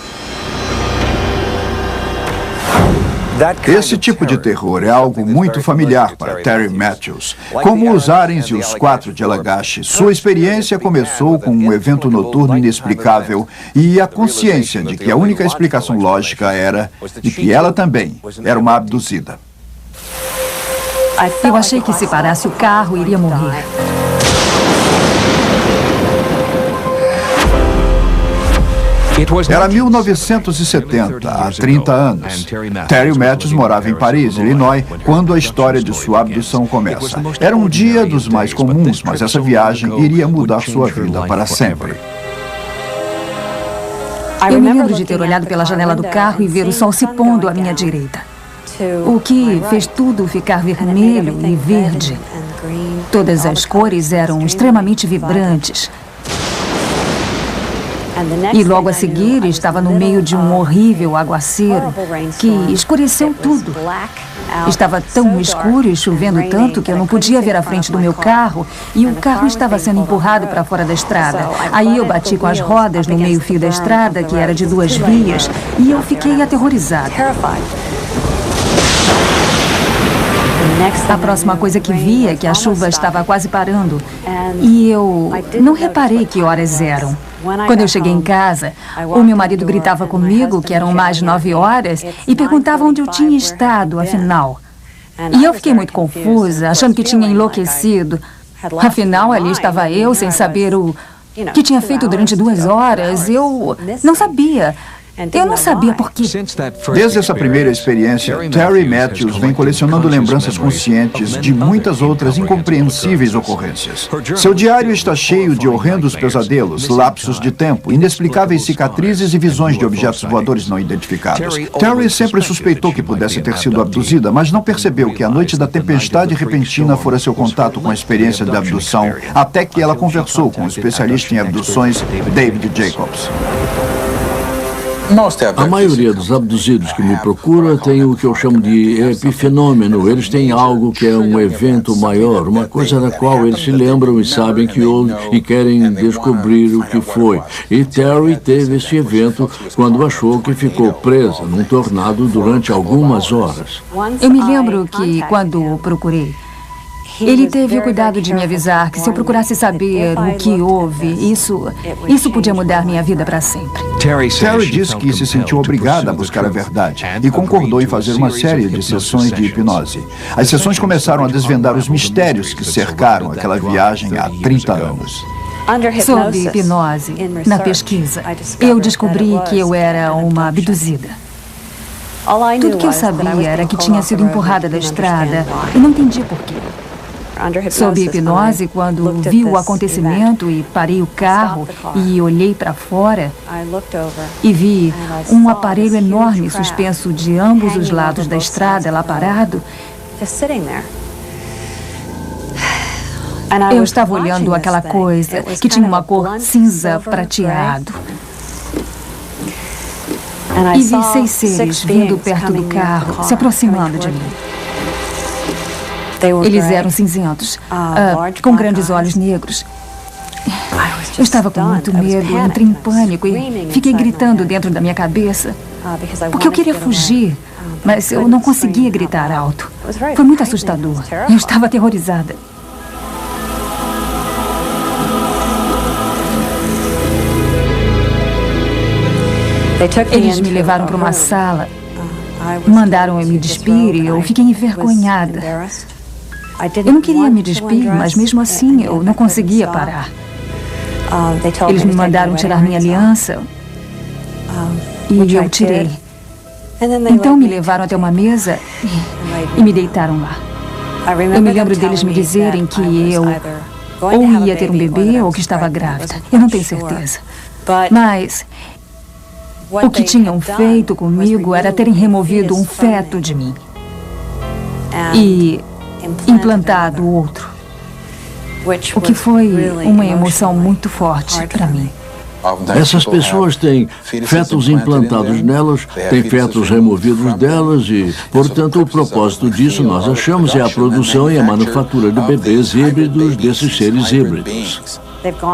Esse tipo de terror é algo muito familiar para Terry Matthews. Como os aliens e os 4 de Allagash, sua experiência começou com um evento noturno inexplicável e a consciência de que a única explicação lógica era de que ela também era uma abduzida. Eu achei que se parasse o carro, iria morrer. Era 1970, há 30 anos. Terry Matthews morava em Paris, Illinois, quando a história de sua abdução começa. Era um dia dos mais comuns, mas essa viagem iria mudar sua vida para sempre. Eu me lembro de ter olhado pela janela do carro e ver o sol se pondo à minha direita. O que fez tudo ficar vermelho e verde. Todas as cores eram extremamente vibrantes. E logo a seguir estava no meio de um horrível aguaceiro que escureceu tudo. Estava tão escuro e chovendo tanto que eu não podia ver a frente do meu carro e o carro estava sendo empurrado para fora da estrada. Aí eu bati com as rodas no meio-fio da estrada, que era de 2 vias, e eu fiquei aterrorizada. A próxima coisa que vi é que a chuva estava quase parando e eu não reparei que horas eram. Quando eu cheguei em casa, o meu marido gritava comigo que eram mais 9 horas e perguntava onde eu tinha estado, afinal. E eu fiquei muito confusa, achando que tinha enlouquecido. Afinal, ali estava eu, sem saber o que tinha feito durante 2 horas. Eu não sabia. Eu não sabia por quê. Desde essa primeira experiência, Terry Matthews vem colecionando lembranças conscientes de muitas outras incompreensíveis ocorrências. Seu diário está cheio de horrendos pesadelos, lapsos de tempo, inexplicáveis cicatrizes e visões de objetos voadores não identificados. Terry sempre suspeitou que pudesse ter sido abduzida, mas não percebeu que a noite da tempestade repentina fora seu contato com a experiência de abdução, até que ela conversou com o especialista em abduções, David Jacobs. A maioria dos abduzidos que me procura tem o que eu chamo de epifenômeno. Eles têm algo que é um evento maior, uma coisa da qual eles se lembram e sabem que houve e querem descobrir o que foi. E Terry teve esse evento quando achou que ficou presa num tornado durante algumas horas. Eu me lembro que, quando o procurei, ele teve o cuidado de me avisar que se eu procurasse saber o que houve, isso podia mudar minha vida para sempre. Terry disse que se sentiu obrigada a buscar a verdade e concordou em fazer uma série de sessões de hipnose. As sessões começaram a desvendar os mistérios que cercaram aquela viagem há 30 anos. Sob hipnose, na pesquisa, eu descobri que eu era uma abduzida. Tudo que eu sabia era que tinha sido empurrada da estrada e não entendia por quê. Sob hipnose, quando vi o acontecimento e parei o carro e olhei para fora e vi um aparelho enorme suspenso de ambos os lados da estrada, lá parado. Eu estava olhando aquela coisa que tinha uma cor cinza prateado. E vi 6 seres vindo perto do carro, se aproximando de mim. Eles eram cinzentos, com grandes olhos negros. Eu estava com muito medo, entrei em pânico e fiquei gritando dentro da minha cabeça, porque eu queria fugir, mas eu não conseguia gritar alto. Foi muito assustador. Eu estava aterrorizada. Eles me levaram para uma sala, mandaram eu me despir e eu fiquei envergonhada. Eu não queria me despir, mas mesmo assim eu não conseguia parar. Eles me mandaram tirar minha aliança e eu tirei. Então me levaram até uma mesa e me deitaram lá. Eu me lembro deles me dizerem que eu ou ia ter um bebê ou que estava grávida. Eu não tenho certeza. Mas o que tinham feito comigo era terem removido um feto de mim e implantado outro, o que foi uma emoção muito forte para mim. Essas pessoas têm fetos implantados nelas, têm fetos removidos delas e, portanto, o propósito disso, nós achamos, é a produção e a manufatura de bebês híbridos desses seres híbridos.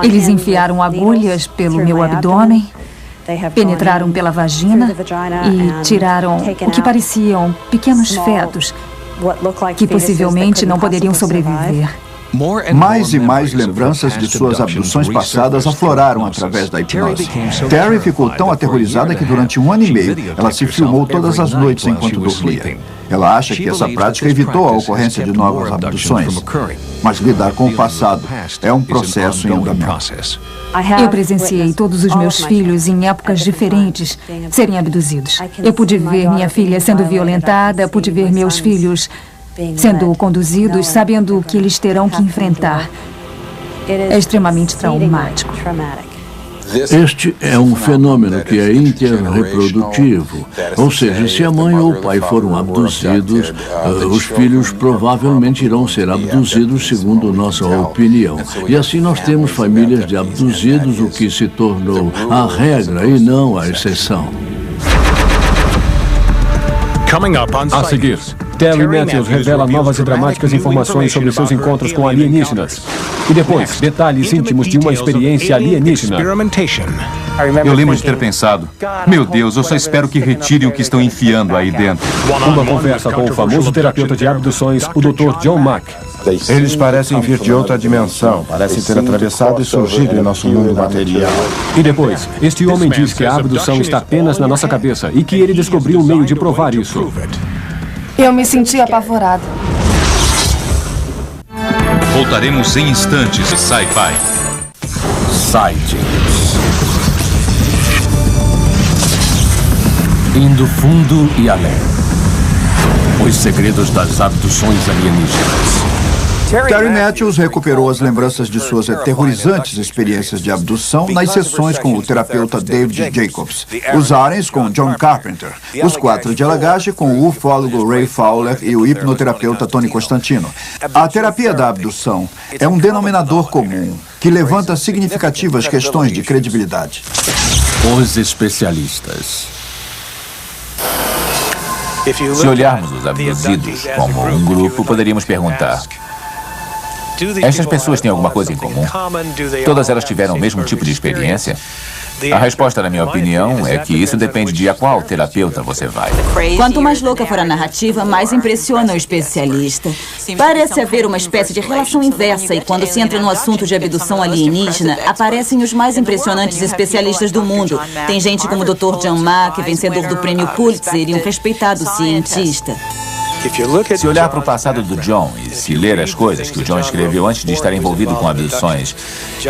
Eles enfiaram agulhas pelo meu abdômen, penetraram pela vagina e tiraram o que pareciam pequenos fetos que possivelmente não poderiam sobreviver. Mais e mais lembranças de suas abduções passadas afloraram através da hipnose. Terry ficou tão aterrorizada que durante 1 ano e meio ela se filmou todas as noites enquanto dormia. Ela acha que essa prática evitou a ocorrência de novas abduções. Mas lidar com o passado é um processo em andamento. Eu presenciei todos os meus filhos em épocas diferentes serem abduzidos. Eu pude ver minha filha sendo violentada, pude ver meus filhos sendo conduzidos sabendo o que eles terão que enfrentar. É extremamente traumático. Este é um fenômeno que é interreprodutivo, ou seja, se a mãe ou o pai foram abduzidos, os filhos provavelmente irão ser abduzidos, segundo nossa opinião. E assim nós temos famílias de abduzidos, o que se tornou a regra e não a exceção. A seguir, Terry Matthews revela novas e dramáticas informações sobre seus encontros com alienígenas. E depois, detalhes íntimos de uma experiência alienígena. Eu lembro de ter pensado, meu Deus, eu só espero que retirem o que estão enfiando aí dentro. Uma conversa com o famoso terapeuta de abduções, o Dr. John Mack. Eles parecem vir de outra dimensão, parecem ter atravessado e surgido em nosso mundo material. E depois, este homem diz que a abdução está apenas na nossa cabeça e que ele descobriu um meio de provar isso. Eu me senti apavorada. Voltaremos em instantes. Sci-Fi. Sightings. Indo fundo e além. Os segredos das abduções alienígenas. Terry Matthews recuperou as lembranças de suas aterrorizantes experiências de abdução nas sessões com o terapeuta David Jacobs, os Arens com John Carpenter, os 4 de Allagash com o ufólogo Ray Fowler e o hipnoterapeuta Tony Constantino. A terapia da abdução é um denominador comum que levanta significativas questões de credibilidade. Os especialistas. Se olharmos os abduzidos como um grupo, poderíamos perguntar: essas pessoas têm alguma coisa em comum? Todas elas tiveram o mesmo tipo de experiência? A resposta, na minha opinião, é que isso depende de a qual terapeuta você vai. Quanto mais louca for a narrativa, mais impressiona o especialista. Parece haver uma espécie de relação inversa e quando se entra no assunto de abdução alienígena, aparecem os mais impressionantes especialistas do mundo. Tem gente como o Dr. John Mack, vencedor do prêmio Pulitzer e um respeitado cientista. Se olhar para o passado do John e se ler as coisas que o John escreveu antes de estar envolvido com abduções,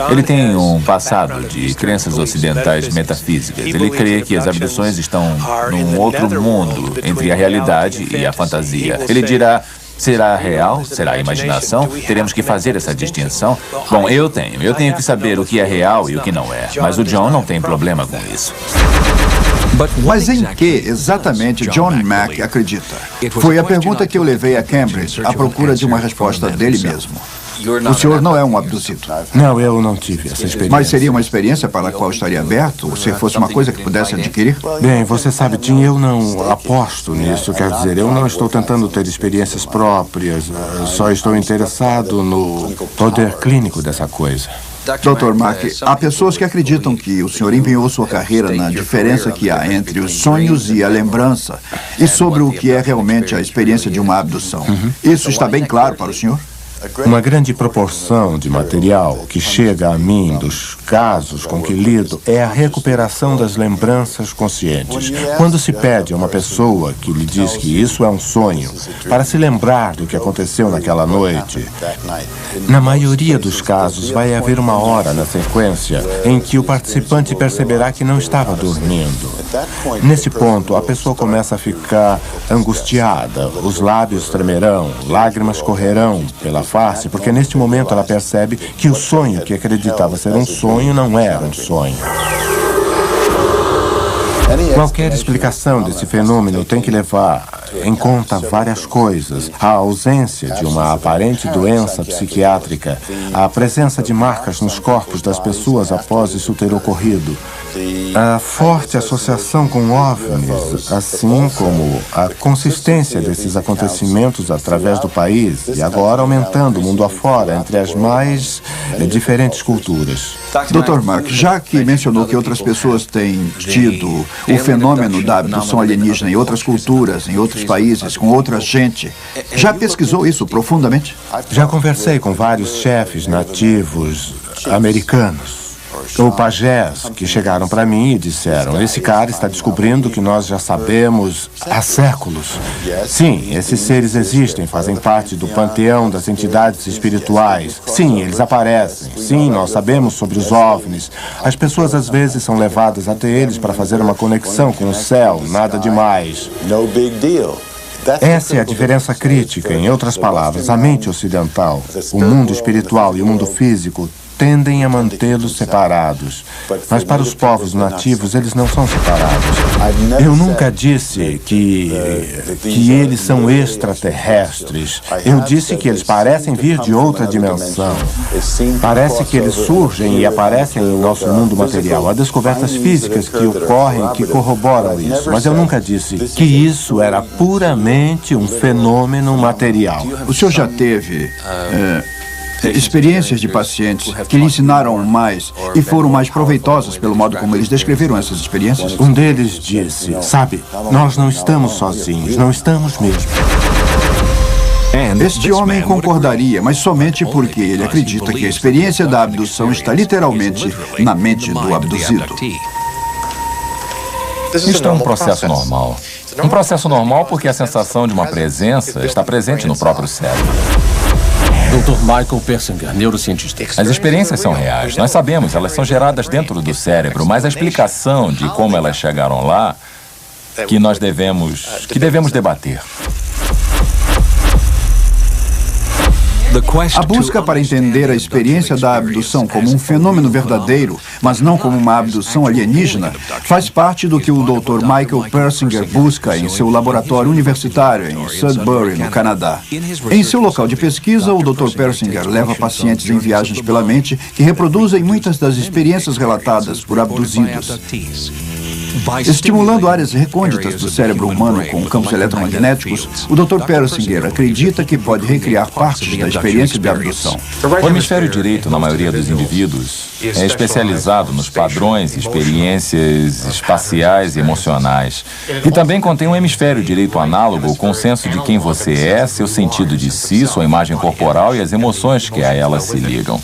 ele tem um passado de crenças ocidentais metafísicas. Ele crê que as abduções estão num outro mundo, entre a realidade e a fantasia. Ele dirá: será real? Será imaginação? Teremos que fazer essa distinção? Bom, eu tenho que saber o que é real e o que não é. Mas o John não tem problema com isso. Mas em que exatamente John Mack acredita? Foi a pergunta que eu levei a Cambridge à procura de uma resposta dele mesmo. O senhor não é um abduzido. Não, eu não tive essa experiência. Mas seria uma experiência para a qual estaria aberto? Se fosse uma coisa que pudesse adquirir? Bem, você sabe, Tim, eu não aposto nisso. Quer dizer, eu não estou tentando ter experiências próprias. Só estou interessado no poder clínico dessa coisa. Dr. Mack, há pessoas que acreditam que o senhor empenhou sua carreira na diferença que há entre os sonhos e a lembrança e sobre o que é realmente a experiência de uma abdução. Isso está bem claro para o senhor? Uma grande proporção de material que chega a mim dos casos com que lido é a recuperação das lembranças conscientes. Quando se pede a uma pessoa que lhe diz que isso é um sonho, para se lembrar do que aconteceu naquela noite, na maioria dos casos vai haver uma hora na sequência em que o participante perceberá que não estava dormindo. Nesse ponto, a pessoa começa a ficar angustiada, os lábios tremerão, lágrimas correrão pela face, porque neste momento ela percebe que o sonho que acreditava ser um sonho não era um sonho. Qualquer explicação desse fenômeno tem que levar em conta várias coisas. A ausência de uma aparente doença psiquiátrica, a presença de marcas nos corpos das pessoas após isso ter ocorrido, a forte associação com OVNIs, assim como a consistência desses acontecimentos através do país e agora aumentando mundo afora entre as mais diferentes culturas. Dr. Mark, já que mencionou que outras pessoas têm tido o fenômeno da abdução alienígena em outras culturas, em outros países, com outra gente, já pesquisou isso profundamente? Já conversei com vários chefes nativos americanos, ou pajés, que chegaram para mim e disseram: esse cara está descobrindo o que nós já sabemos há séculos. Sim, esses seres existem, fazem parte do panteão das entidades espirituais. Sim, eles aparecem. Sim, nós sabemos sobre os OVNIs. As pessoas às vezes são levadas até eles para fazer uma conexão com o céu, nada demais. Essa é a diferença crítica. Em outras palavras, a mente ocidental, o mundo espiritual e o mundo físico tendem a mantê-los separados. Mas para os povos nativos, eles não são separados. Eu nunca disse que eles são extraterrestres. Eu disse que eles parecem vir de outra dimensão. Parece que eles surgem e aparecem em nosso mundo material. Há descobertas físicas que ocorrem que corroboram isso. Mas eu nunca disse que isso era puramente um fenômeno material. O senhor já teve experiências de pacientes que lhe ensinaram mais e foram mais proveitosas pelo modo como eles descreveram essas experiências? Um deles disse: sabe, nós não estamos sozinhos, não estamos mesmo. Este homem concordaria, mas somente porque ele acredita que a experiência da abdução está literalmente na mente do abduzido. Isto é um processo normal. Um processo normal porque a sensação de uma presença está presente no próprio cérebro. Dr. Michael Persinger, neurocientista. As experiências são reais. Nós sabemos, elas são geradas dentro do cérebro, mas a explicação de como elas chegaram lá que devemos debater. A busca para entender a experiência da abdução como um fenômeno verdadeiro, mas não como uma abdução alienígena, faz parte do que o Dr. Michael Persinger busca em seu laboratório universitário em Sudbury, no Canadá. Em seu local de pesquisa, o Dr. Persinger leva pacientes em viagens pela mente que reproduzem muitas das experiências relatadas por abduzidos. Estimulando áreas recônditas do cérebro humano com campos eletromagnéticos, o Dr. Persinger acredita que pode recriar partes da experiência de abdução. O hemisfério direito, na maioria dos indivíduos, é especializado nos padrões e experiências espaciais e emocionais. E também contém um hemisfério direito análogo com o senso de quem você é, seu sentido de si, sua imagem corporal e as emoções que a elas se ligam.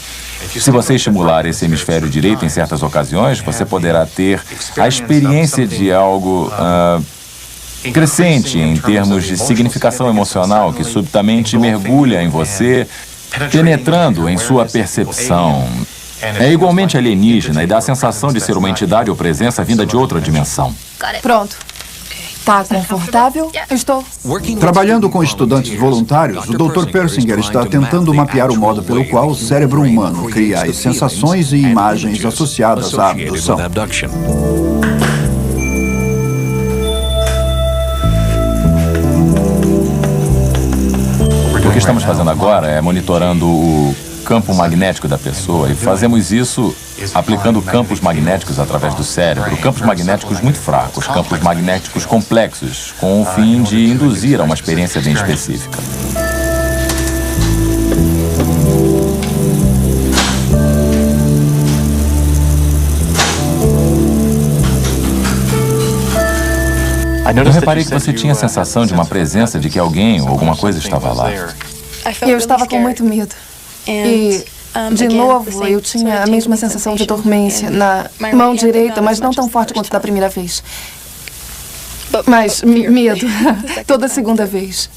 Se você estimular esse hemisfério direito em certas ocasiões, você poderá ter a experiência de algo crescente em termos de significação emocional que subitamente mergulha em você, penetrando em sua percepção. É igualmente alienígena e dá a sensação de ser uma entidade ou presença vinda de outra dimensão. Pronto. Tá confortável? Estou. Trabalhando com estudantes voluntários, o Dr. Persinger está tentando mapear o modo pelo qual o cérebro humano cria as sensações e imagens associadas à abdução. O que estamos fazendo agora é monitorando o campo magnético da pessoa e fazemos isso aplicando campos magnéticos através do cérebro, campos magnéticos muito fracos, campos magnéticos complexos, com o fim de induzir a uma experiência bem específica. Eu reparei que você tinha a sensação de uma presença, de que alguém ou alguma coisa estava lá. Eu estava com muito medo. E, de novo, eu tinha a mesma sensação de dormência na mão direita, mas não tão forte quanto da primeira vez. Mas medo, toda segunda vez.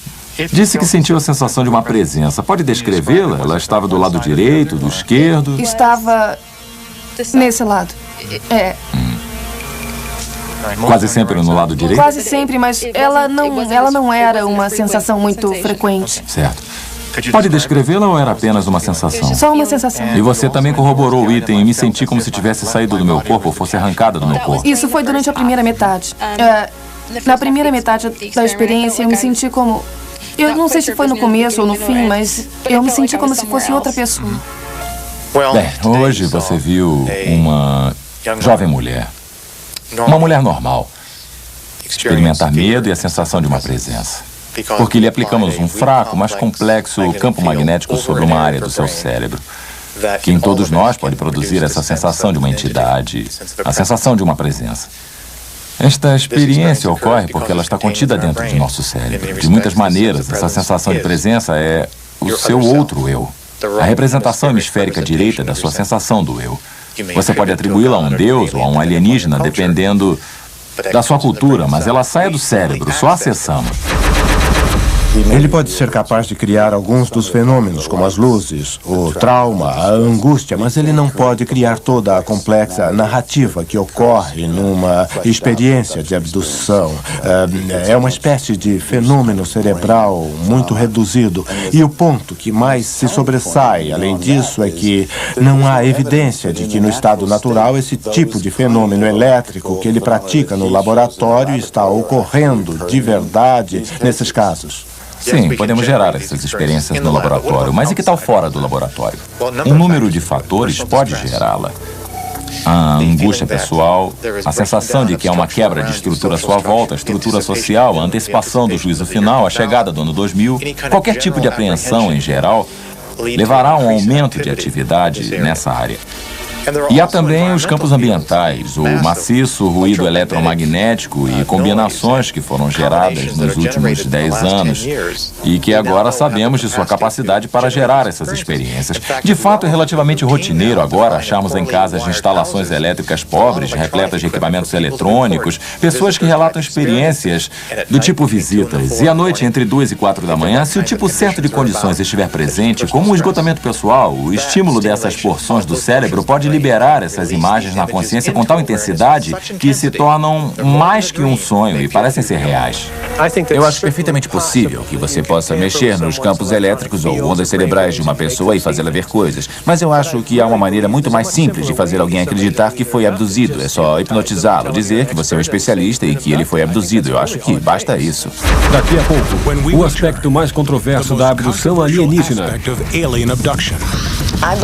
Disse que sentiu a sensação de uma presença. Pode descrevê-la? Ela estava do lado direito, do esquerdo? Estava nesse lado. Quase sempre no lado direito? Quase sempre, mas ela não era uma sensação muito frequente. Certo. Pode descrevê-la ou era apenas uma sensação? Só uma sensação. E você também corroborou o item e me senti como se tivesse saído do meu corpo ou fosse arrancada do meu corpo. Isso foi durante a primeira metade. Na primeira metade da experiência, eu me senti como... Eu não sei se foi no começo ou no fim, mas eu me senti como se fosse outra pessoa. Bem, hoje você viu uma jovem mulher. Uma mulher normal. Experimentar medo e a sensação de uma presença. Porque lhe aplicamos um fraco, mas complexo campo magnético sobre uma área do seu cérebro, que em todos nós pode produzir essa sensação de uma entidade, a sensação de uma presença. Esta experiência ocorre porque ela está contida dentro de nosso cérebro. De muitas maneiras, essa sensação de presença é o seu outro eu, a representação hemisférica direita da sua sensação do eu. Você pode atribuí-la a um deus ou a um alienígena, dependendo da sua cultura, mas ela sai do cérebro, só acessamos. Ele pode ser capaz de criar alguns dos fenômenos, como as luzes, o trauma, a angústia, mas ele não pode criar toda a complexa narrativa que ocorre numa experiência de abdução. É uma espécie de fenômeno cerebral muito reduzido. E o ponto que mais se sobressai, além disso, é que não há evidência de que no estado natural esse tipo de fenômeno elétrico que ele pratica no laboratório está ocorrendo de verdade nesses casos. Sim, podemos gerar essas experiências no laboratório, mas e que tal fora do laboratório? Um número de fatores pode gerá-la. A angústia pessoal, a sensação de que há uma quebra de estrutura à sua volta, a estrutura social, a antecipação do juízo final, a chegada do ano 2000, qualquer tipo de apreensão em geral, levará a um aumento de atividade nessa área. E há também os campos ambientais, o maciço ruído eletromagnético e combinações que foram geradas nos últimos 10 anos e que agora sabemos de sua capacidade para gerar essas experiências. De fato, é relativamente rotineiro agora acharmos em casas instalações elétricas pobres, repletas de equipamentos eletrônicos, pessoas que relatam experiências do tipo visitas. E à noite, entre 2 e 4 da manhã, se o tipo certo de condições estiver presente, como o esgotamento pessoal, o estímulo dessas porções do cérebro pode liberar essas imagens na consciência com tal intensidade que se tornam mais que um sonho e parecem ser reais. Eu acho perfeitamente possível que você possa mexer nos campos elétricos ou ondas cerebrais de uma pessoa e fazê-la ver coisas. Mas eu acho que há uma maneira muito mais simples de fazer alguém acreditar que foi abduzido. É só hipnotizá-lo, dizer que você é um especialista e que ele foi abduzido. Eu acho que basta isso. Daqui a pouco, o aspecto mais controverso da abdução alienígena.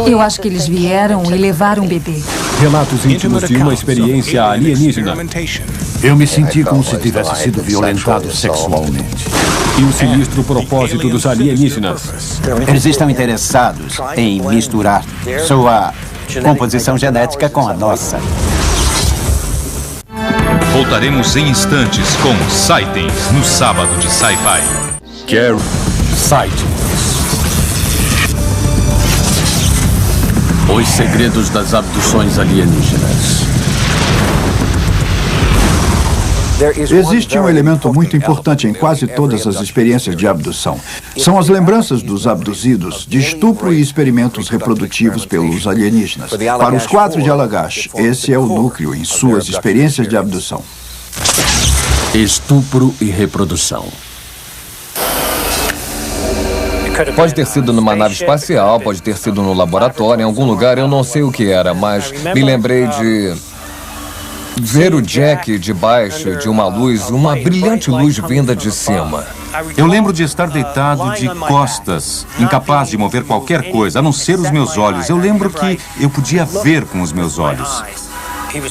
Eu acho que eles vieram e levaram um bebê. Relatos íntimos de uma experiência alienígena. Eu me senti como se tivesse sido violentado sexualmente. E o sinistro propósito dos alienígenas. Eles estão interessados em misturar sua composição genética com a nossa. Voltaremos em instantes com Sightings no sábado de Sci-Fi. Carrie. Sightings. Os segredos das abduções alienígenas. Existe um elemento muito importante em quase todas as experiências de abdução. São as lembranças dos abduzidos de estupro e experimentos reprodutivos pelos alienígenas. Para os 4 de Allagash, esse é o núcleo em suas experiências de abdução. Estupro e reprodução. Pode ter sido numa nave espacial, pode ter sido no laboratório, em algum lugar, eu não sei o que era, mas me lembrei de ver o Jack debaixo de uma luz, uma brilhante luz vinda de cima. Eu lembro de estar deitado de costas, incapaz de mover qualquer coisa, a não ser os meus olhos. Eu lembro que eu podia ver com os meus olhos.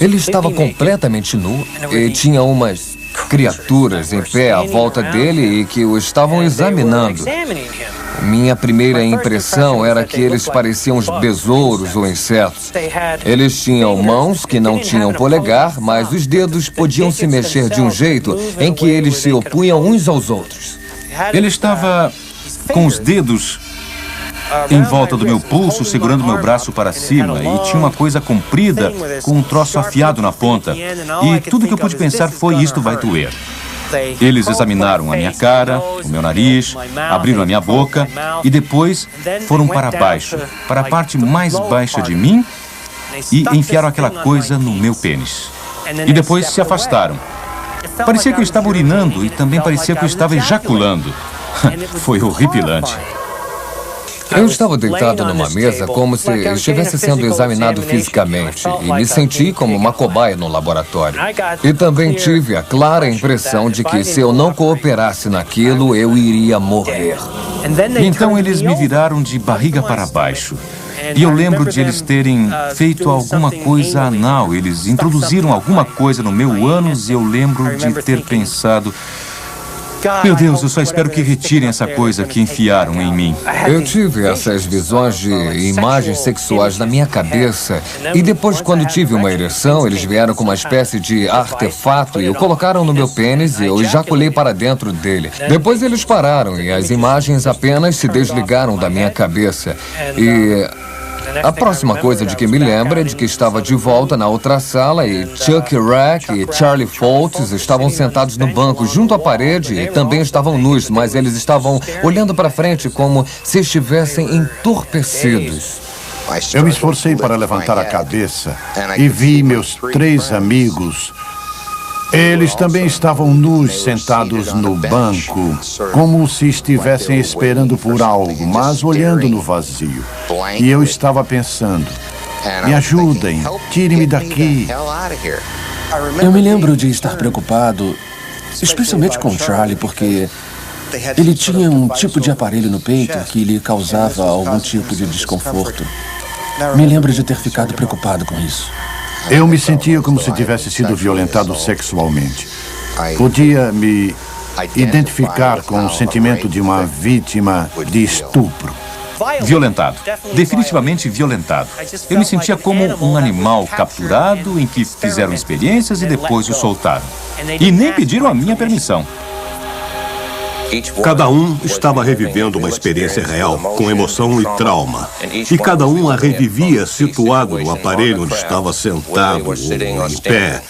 Ele estava completamente nu e tinha umas criaturas em pé à volta dele e que o estavam examinando. Minha primeira impressão era que eles pareciam besouros ou insetos. Eles tinham mãos que não tinham polegar, mas os dedos podiam se mexer de um jeito em que eles se opunham uns aos outros. Ele estava com os dedos em volta do meu pulso, segurando meu braço para cima, e tinha uma coisa comprida com um troço afiado na ponta. E tudo que eu pude pensar foi: isto vai doer. Eles examinaram a minha cara, o meu nariz, abriram a minha boca e depois foram para baixo, para a parte mais baixa de mim, e enfiaram aquela coisa no meu pênis. E depois se afastaram. Parecia que eu estava urinando e também parecia que eu estava ejaculando. Foi horripilante. Eu estava deitado numa mesa como se estivesse sendo examinado fisicamente e me senti como uma cobaia no laboratório. E também tive a clara impressão de que se eu não cooperasse naquilo, eu iria morrer. Então eles me viraram de barriga para baixo. E eu lembro de eles terem feito alguma coisa anal. Eles introduziram alguma coisa no meu ânus e eu lembro de ter pensado: meu Deus, eu só espero que retirem essa coisa que enfiaram em mim. Eu tive essas visões de imagens sexuais na minha cabeça e depois, quando tive uma ereção, eles vieram com uma espécie de artefato e o colocaram no meu pênis e eu ejaculei para dentro dele. Depois eles pararam e as imagens apenas se desligaram da minha cabeça. E a próxima coisa de que me lembro é de que estava de volta na outra sala e Chuck Rack e Charlie Foltz estavam sentados no banco junto à parede e também estavam nus, mas eles estavam olhando para frente como se estivessem entorpecidos. Eu me esforcei para levantar a cabeça e vi meus 3 amigos. Eles também estavam nus, sentados no banco, como se estivessem esperando por algo, mas olhando no vazio. E eu estava pensando: me ajudem, tirem-me daqui. Eu me lembro de estar preocupado, especialmente com Charlie, porque ele tinha um tipo de aparelho no peito que lhe causava algum tipo de desconforto. Me lembro de ter ficado preocupado com isso. Eu me sentia como se tivesse sido violentado sexualmente. Podia me identificar com o sentimento de uma vítima de estupro. Violentado. Definitivamente violentado. Eu me sentia como um animal capturado em que fizeram experiências e depois o soltaram. E nem pediram a minha permissão. Cada um estava revivendo uma experiência real, com emoção e trauma. E cada um a revivia situado no aparelho onde estava sentado ou em pé.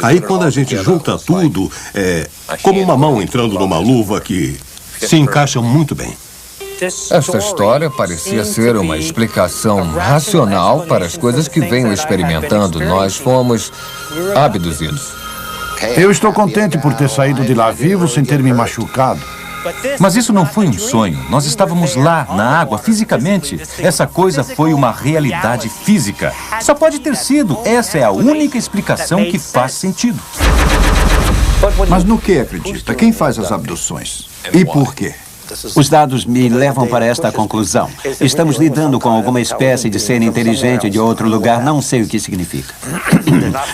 Aí, quando a gente junta tudo, é como uma mão entrando numa luva que se encaixa muito bem. Esta história parecia ser uma explicação racional para as coisas que venho experimentando. Nós fomos abduzidos. Eu estou contente por ter saído de lá vivo sem ter me machucado. Mas isso não foi um sonho. Nós estávamos lá, na água, fisicamente. Essa coisa foi uma realidade física. Só pode ter sido. Essa é a única explicação que faz sentido. Mas no que acredita? Quem faz as abduções? E por quê? Os dados me levam para esta conclusão. Estamos lidando com alguma espécie de ser inteligente de outro lugar, não sei o que significa.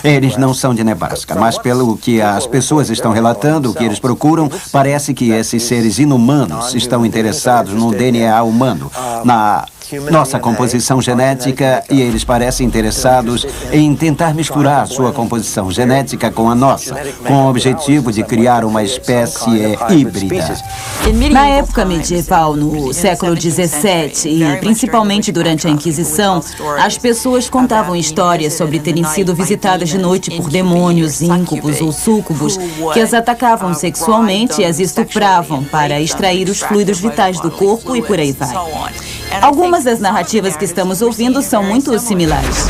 Eles não são de Nebraska, mas pelo que as pessoas estão relatando, o que eles procuram, parece que esses seres inumanos estão interessados no DNA humano, na nossa composição genética, e eles parecem interessados em tentar misturar sua composição genética com a nossa, com o objetivo de criar uma espécie híbrida. Na época medieval, no século XVII, e principalmente durante a Inquisição, as pessoas contavam histórias sobre terem sido visitadas de noite por demônios, íncubos ou súcubos, que as atacavam sexualmente e as estupravam para extrair os fluidos vitais do corpo e por aí vai. Algumas das narrativas que estamos ouvindo são muito similares.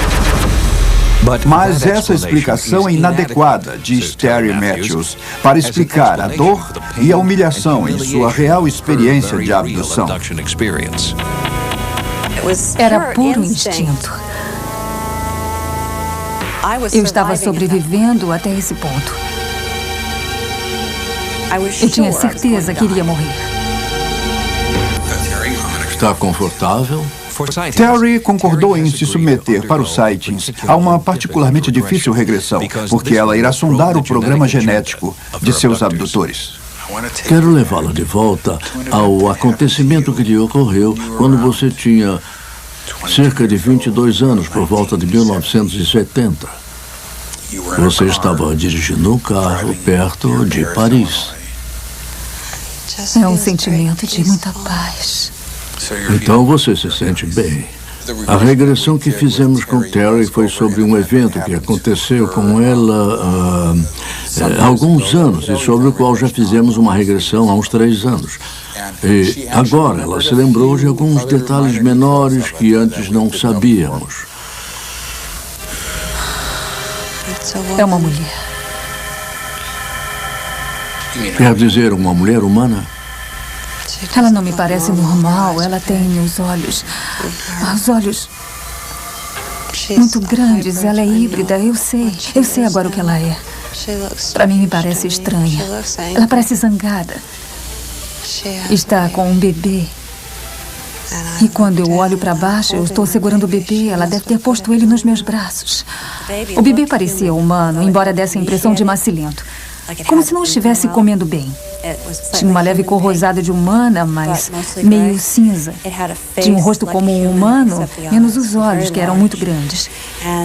Mas essa explicação é inadequada, diz Terry Matthews, para explicar a dor e a humilhação em sua real experiência de abdução. Era puro instinto. Eu estava sobrevivendo até esse ponto. Eu tinha certeza que iria morrer. Está confortável? Terry concordou em se submeter para os sightings a uma particularmente difícil regressão, porque ela irá sondar o programa genético de seus abdutores. Quero levá-la de volta ao acontecimento que lhe ocorreu quando você tinha cerca de 22 anos, por volta de 1970. Você estava dirigindo um carro perto de Paris. É um sentimento de muita paz. Então você se sente bem. A regressão que fizemos com Terry foi sobre um evento que aconteceu com ela há alguns anos e sobre o qual já fizemos uma regressão há uns 3 anos. E agora ela se lembrou de alguns detalhes menores que antes não sabíamos. É uma mulher. Quer dizer, uma mulher humana? Ela não me parece normal. Ela tem os olhos muito grandes. Ela é híbrida, eu sei agora o que ela é. Para mim me parece estranha. Ela parece zangada. Está com um bebê. E quando eu olho para baixo, eu estou segurando o bebê. Ela deve ter posto ele nos meus braços. O bebê parecia humano, embora desse a impressão de macilento. Como se não estivesse comendo bem. Tinha uma leve cor rosada de humana, mas meio cinza. Tinha um rosto como um humano, menos os olhos, que eram muito grandes.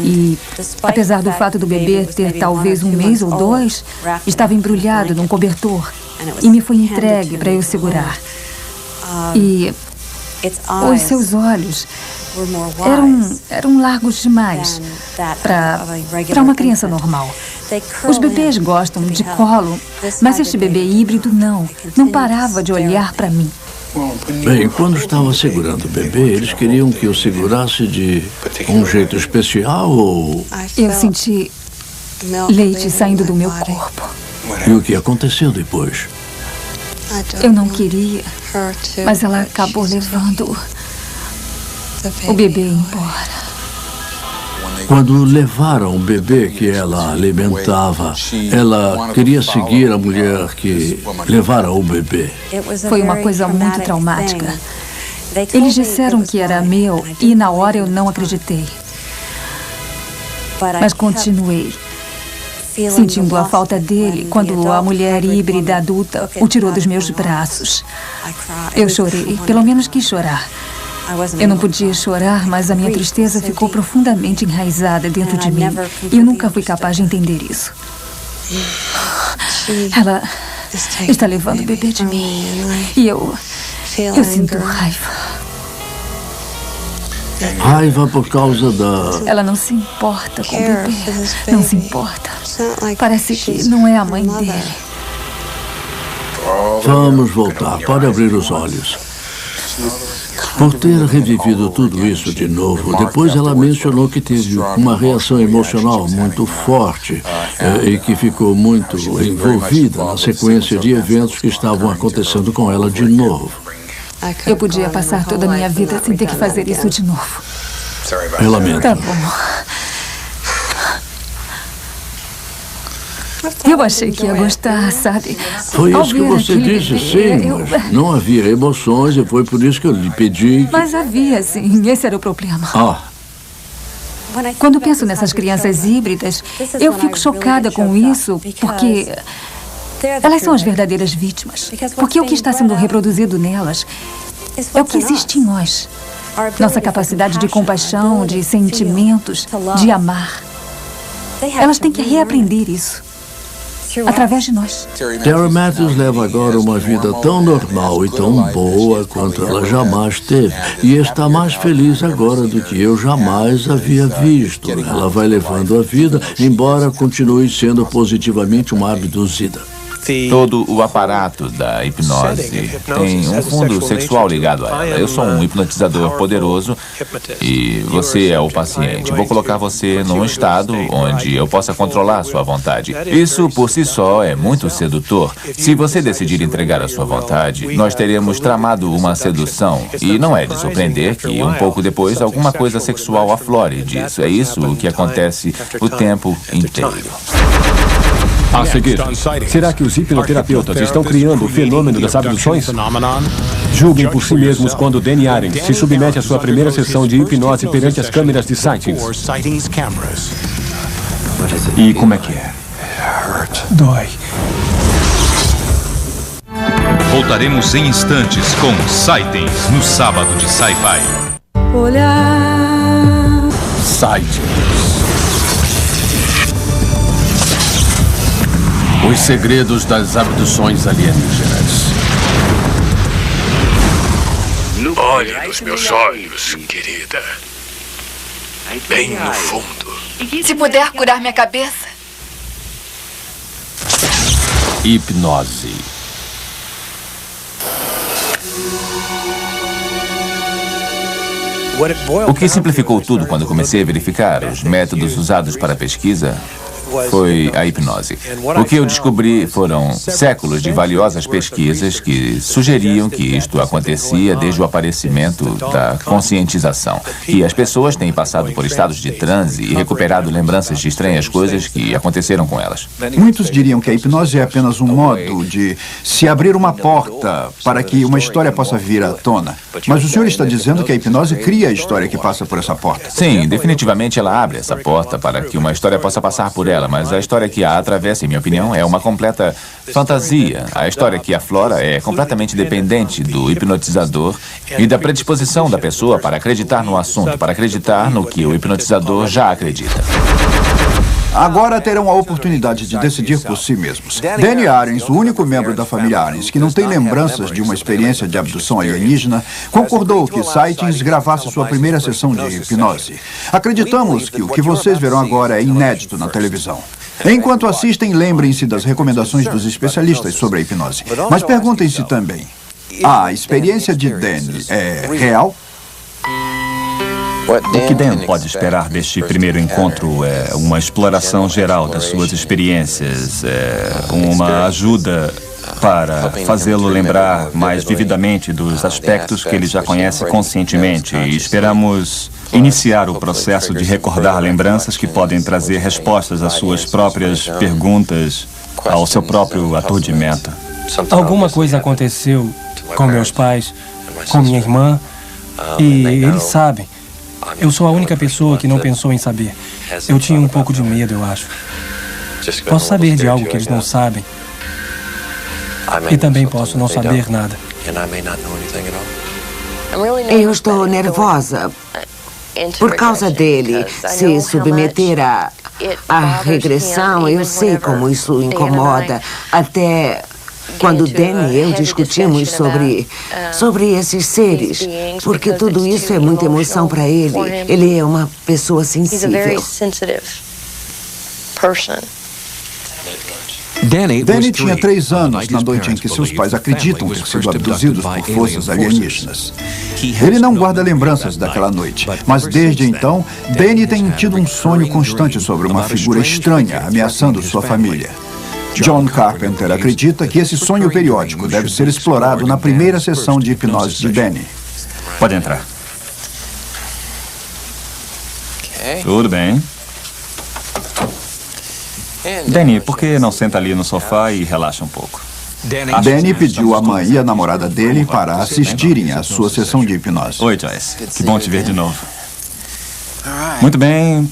E, apesar do fato do bebê ter talvez 1 mês ou 2, estava embrulhado num cobertor e me foi entregue para eu segurar. E os seus olhos eram largos demais para uma criança normal. Os bebês gostam de colo, mas este bebê híbrido não parava de olhar para mim. Bem, quando estava segurando o bebê, eles queriam que eu segurasse de um jeito especial ou... Eu senti leite saindo do meu corpo. E o que aconteceu depois? Eu não queria, mas ela acabou levando o bebê embora. Quando levaram o bebê que ela alimentava, ela queria seguir a mulher que levara o bebê. Foi uma coisa muito traumática. Eles disseram que era meu e na hora eu não acreditei. Mas continuei sentindo a falta dele quando a mulher híbrida adulta o tirou dos meus braços. Eu chorei, pelo menos quis chorar. Eu não podia chorar, mas a minha tristeza ficou profundamente enraizada dentro de mim. E eu nunca fui capaz de entender isso. Ela está levando o bebê de mim. E eu sinto raiva. Raiva por causa da... Ela não se importa com o bebê. Não se importa. Parece que não é a mãe dele. Vamos voltar. Pode abrir os olhos. Por ter revivido tudo isso de novo, depois ela mencionou que teve uma reação emocional muito forte e que ficou muito envolvida na sequência de eventos que estavam acontecendo com ela de novo. Eu podia passar toda a minha vida sem ter que fazer isso de novo. Eu lamento. Tá bom. Eu achei que ia gostar, sabe? Foi isso que você disse, sim, mas não havia emoções e foi por isso que eu lhe pedi que... Mas havia, sim. Esse era o problema. Quando penso nessas crianças híbridas, eu fico chocada com isso, porque elas são as verdadeiras vítimas. Porque o que está sendo reproduzido nelas é o que existe em nós. Nossa capacidade de compaixão, de sentimentos, de amar. Elas têm que reaprender isso. Através de nós. Terry Matthews leva agora uma vida tão normal e tão boa quanto ela jamais teve. E está mais feliz agora do que eu jamais havia visto. Ela vai levando a vida, embora continue sendo positivamente uma abduzida. Todo o aparato da hipnose tem um fundo sexual ligado a ela. Eu sou um hipnotizador poderoso e você é o paciente. Vou colocar você num estado onde eu possa controlar a sua vontade. Isso por si só é muito sedutor. Se você decidir entregar a sua vontade, nós teremos tramado uma sedução. E não é de surpreender que um pouco depois alguma coisa sexual aflore disso. É isso o que acontece o tempo inteiro. A seguir, será que os hipnoterapeutas estão criando o fenômeno das abduções? Julguem por si mesmos quando Danny Arendt se submete à sua primeira sessão de hipnose perante as câmeras de sightings. E como é que é? Dói. Voltaremos em instantes com Sightings no sábado de Sci-Fi. Olhar. Sightings. Os segredos das abduções alienígenas. Olhe nos meus olhos, querida. Bem no fundo. Se puder curar minha cabeça. Hipnose. O que simplificou tudo quando comecei a verificar os métodos usados para a pesquisa foi a hipnose. O que eu descobri foram séculos de valiosas pesquisas que sugeriam que isto acontecia desde o aparecimento da conscientização. E as pessoas têm passado por estados de transe e recuperado lembranças de estranhas coisas que aconteceram com elas. Muitos diriam que a hipnose é apenas um modo de se abrir uma porta para que uma história possa vir à tona. Mas o senhor está dizendo que a hipnose cria a história que passa por essa porta. Sim, definitivamente ela abre essa porta para que uma história possa passar por ela, mas a história que a atravessa, em minha opinião, é uma completa fantasia. A história que aflora é completamente dependente do hipnotizador e da predisposição da pessoa para acreditar no assunto, para acreditar no que o hipnotizador já acredita. Agora terão a oportunidade de decidir por si mesmos. Danny Arens, o único membro da família Arens que não tem lembranças de uma experiência de abdução alienígena, concordou que Sightings gravasse sua primeira sessão de hipnose. Acreditamos que o que vocês verão agora é inédito na televisão. Enquanto assistem, lembrem-se das recomendações dos especialistas sobre a hipnose. Mas perguntem-se também, a experiência de Danny é real? O que Dan pode esperar deste primeiro encontro é uma exploração geral das suas experiências, uma ajuda para fazê-lo lembrar mais vividamente dos aspectos que ele já conhece conscientemente. E esperamos iniciar o processo de recordar lembranças que podem trazer respostas às suas próprias perguntas, ao seu próprio aturdimento. Alguma coisa aconteceu com meus pais, com minha irmã, e eles sabem. Eu sou a única pessoa que não pensou em saber. Eu tinha um pouco de medo, eu acho. Posso saber de algo que eles não sabem. E também posso não saber nada. Eu estou nervosa por causa dele se submeter à regressão. Eu sei como isso o incomoda. Até quando Danny e eu discutimos sobre esses seres, porque tudo isso é muita emoção para ele. Ele é uma pessoa sensível. Danny tinha 3 anos na noite em que seus pais acreditam ter sido abduzidos por forças alienígenas. Ele não guarda lembranças daquela noite, mas desde então, Danny tem tido um sonho constante sobre uma figura estranha ameaçando sua família. John Carpenter acredita que esse sonho periódico deve ser explorado na primeira sessão de hipnose de Danny. Pode entrar. Tudo bem. Danny, por que não senta ali no sofá e relaxa um pouco? Danny pediu a mãe e a namorada dele para assistirem à sua sessão de hipnose. Oi, Joyce. Que bom te ver de novo. Muito bem.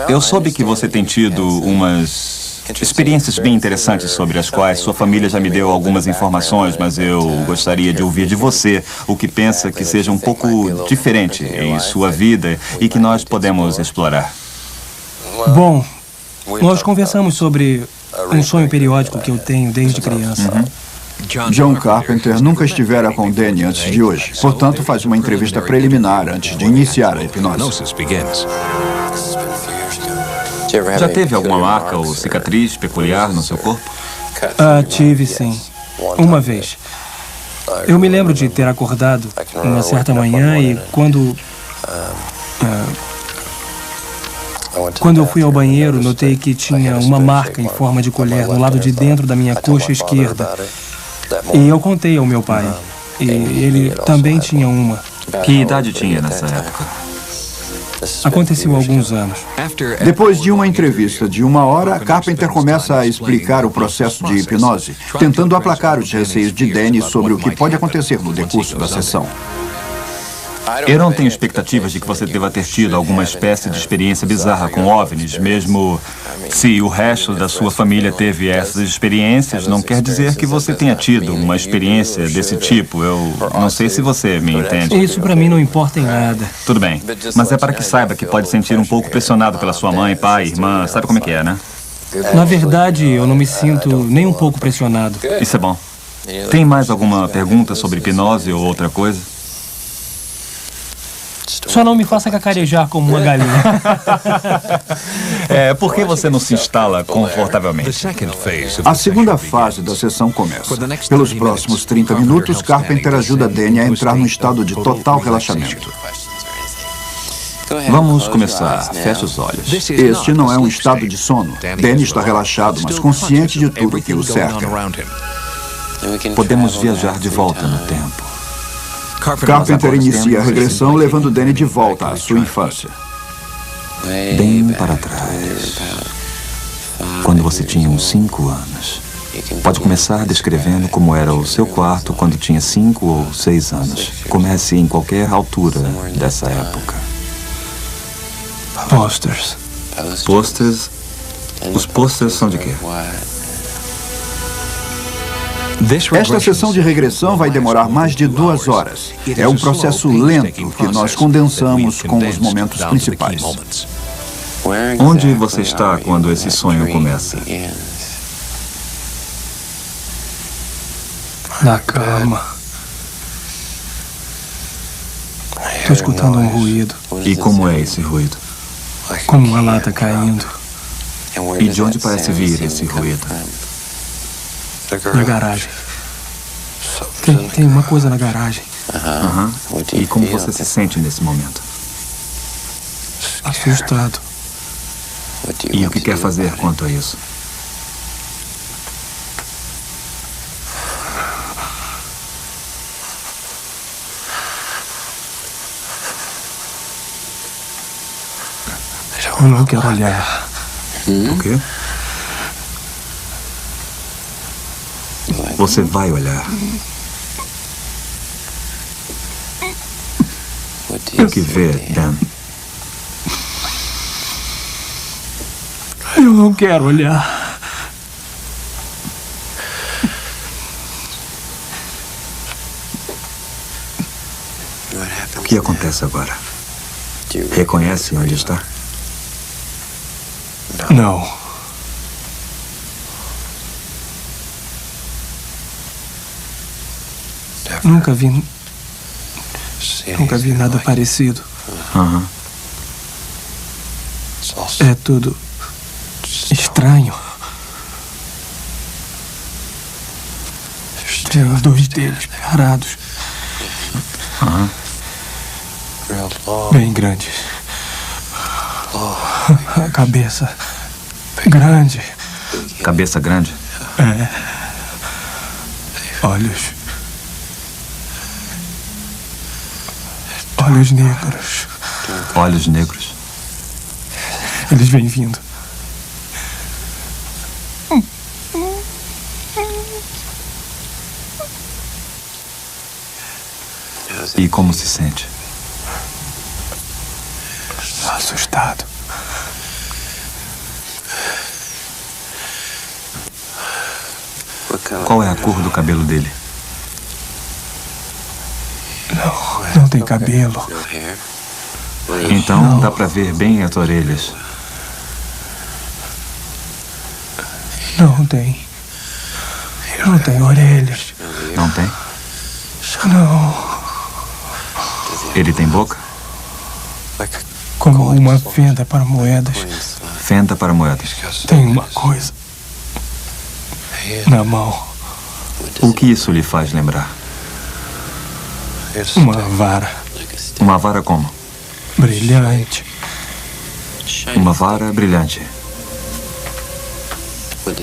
Eu soube que você tem tido umas experiências bem interessantes sobre as quais sua família já me deu algumas informações, mas eu gostaria de ouvir de você o que pensa que seja um pouco diferente em sua vida e que nós podemos explorar. Bom, nós conversamos sobre um sonho periódico que eu tenho desde criança. John Carpenter nunca estivera com Danny antes de hoje, portanto faz uma entrevista preliminar antes de iniciar a hipnose. Já teve alguma marca ou cicatriz peculiar no seu corpo? Tive sim. Uma vez. Eu me lembro de ter acordado uma certa manhã e quando eu fui ao banheiro, notei que tinha uma marca em forma de colher no lado de dentro da minha coxa esquerda. E eu contei ao meu pai. E ele também tinha uma. Que idade tinha nessa época? Aconteceu há alguns anos. Depois de uma entrevista de 1 hora, Carpenter começa a explicar o processo de hipnose, tentando aplacar os receios de Danny sobre o que pode acontecer no decurso da sessão. Eu não tenho expectativas de que você deva ter tido alguma espécie de experiência bizarra com OVNIs, mesmo se o resto da sua família teve essas experiências, não quer dizer que você tenha tido uma experiência desse tipo. Eu não sei se você me entende. Isso pra mim não importa em nada. Tudo bem, mas é para que saiba que pode sentir um pouco pressionado pela sua mãe, pai, irmã, sabe como é que é, né? Na verdade, eu não me sinto nem um pouco pressionado. Isso é bom. Tem mais alguma pergunta sobre hipnose ou outra coisa? Só não me faça cacarejar como uma galinha. Por que você não se instala confortavelmente? A segunda fase da sessão começa. Pelos próximos 30 minutos, Carpenter ajuda Danny a entrar num estado de total relaxamento. Vamos começar. Feche os olhos. Este não é um estado de sono. Danny está relaxado, mas consciente de tudo que o cerca. Podemos viajar de volta no tempo. Carpenter inicia a regressão, levando Danny de volta à sua infância. Bem para trás. Quando você tinha uns 5 anos. Pode começar descrevendo como era o seu quarto quando tinha 5 ou 6 anos. Comece em qualquer altura dessa época. Posters. Posters? Os posters são de quê? Esta sessão de regressão vai demorar mais de 2 horas. É um processo lento que nós condensamos com os momentos principais. Onde você está quando esse sonho começa? Na cama. Estou escutando um ruído. E como é esse ruído? Como uma lata caindo. E de onde parece vir esse ruído? Na garagem. Tem uma coisa na garagem. E como você se sente nesse momento? Assustado. E o que quer fazer quanto a isso? Eu não quero olhar. O quê? Você vai olhar. O que vê, Dan? Eu não quero olhar. O que acontece agora? Reconhece onde está? Não. Nunca vi nada parecido. É tudo estranho. Tem 2 deles parados. Bem grandes. A cabeça grande. Cabeça grande? É. Olhos negros. Olhos negros? Eles vêm vindo. E como se sente? Assustado. Qual é a cor do cabelo dele? Não tem cabelo. Então dá pra ver bem as orelhas. Não tem. Não tem orelhas. Não tem? Não. Ele tem boca? Como uma fenda para moedas. Fenda para moedas. Tem uma coisa na mão. O que isso lhe faz lembrar? Uma vara. Uma vara como? Brilhante. Uma vara brilhante.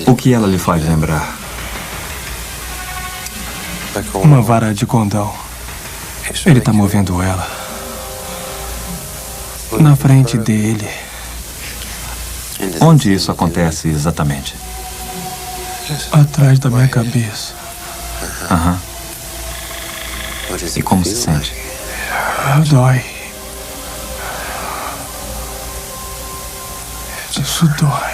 O que ela lhe faz lembrar? Uma vara de condão. Ele está movendo ela. Na frente dele. Onde isso acontece exatamente? Atrás da minha cabeça. E como se sente? Dói. Isso dói.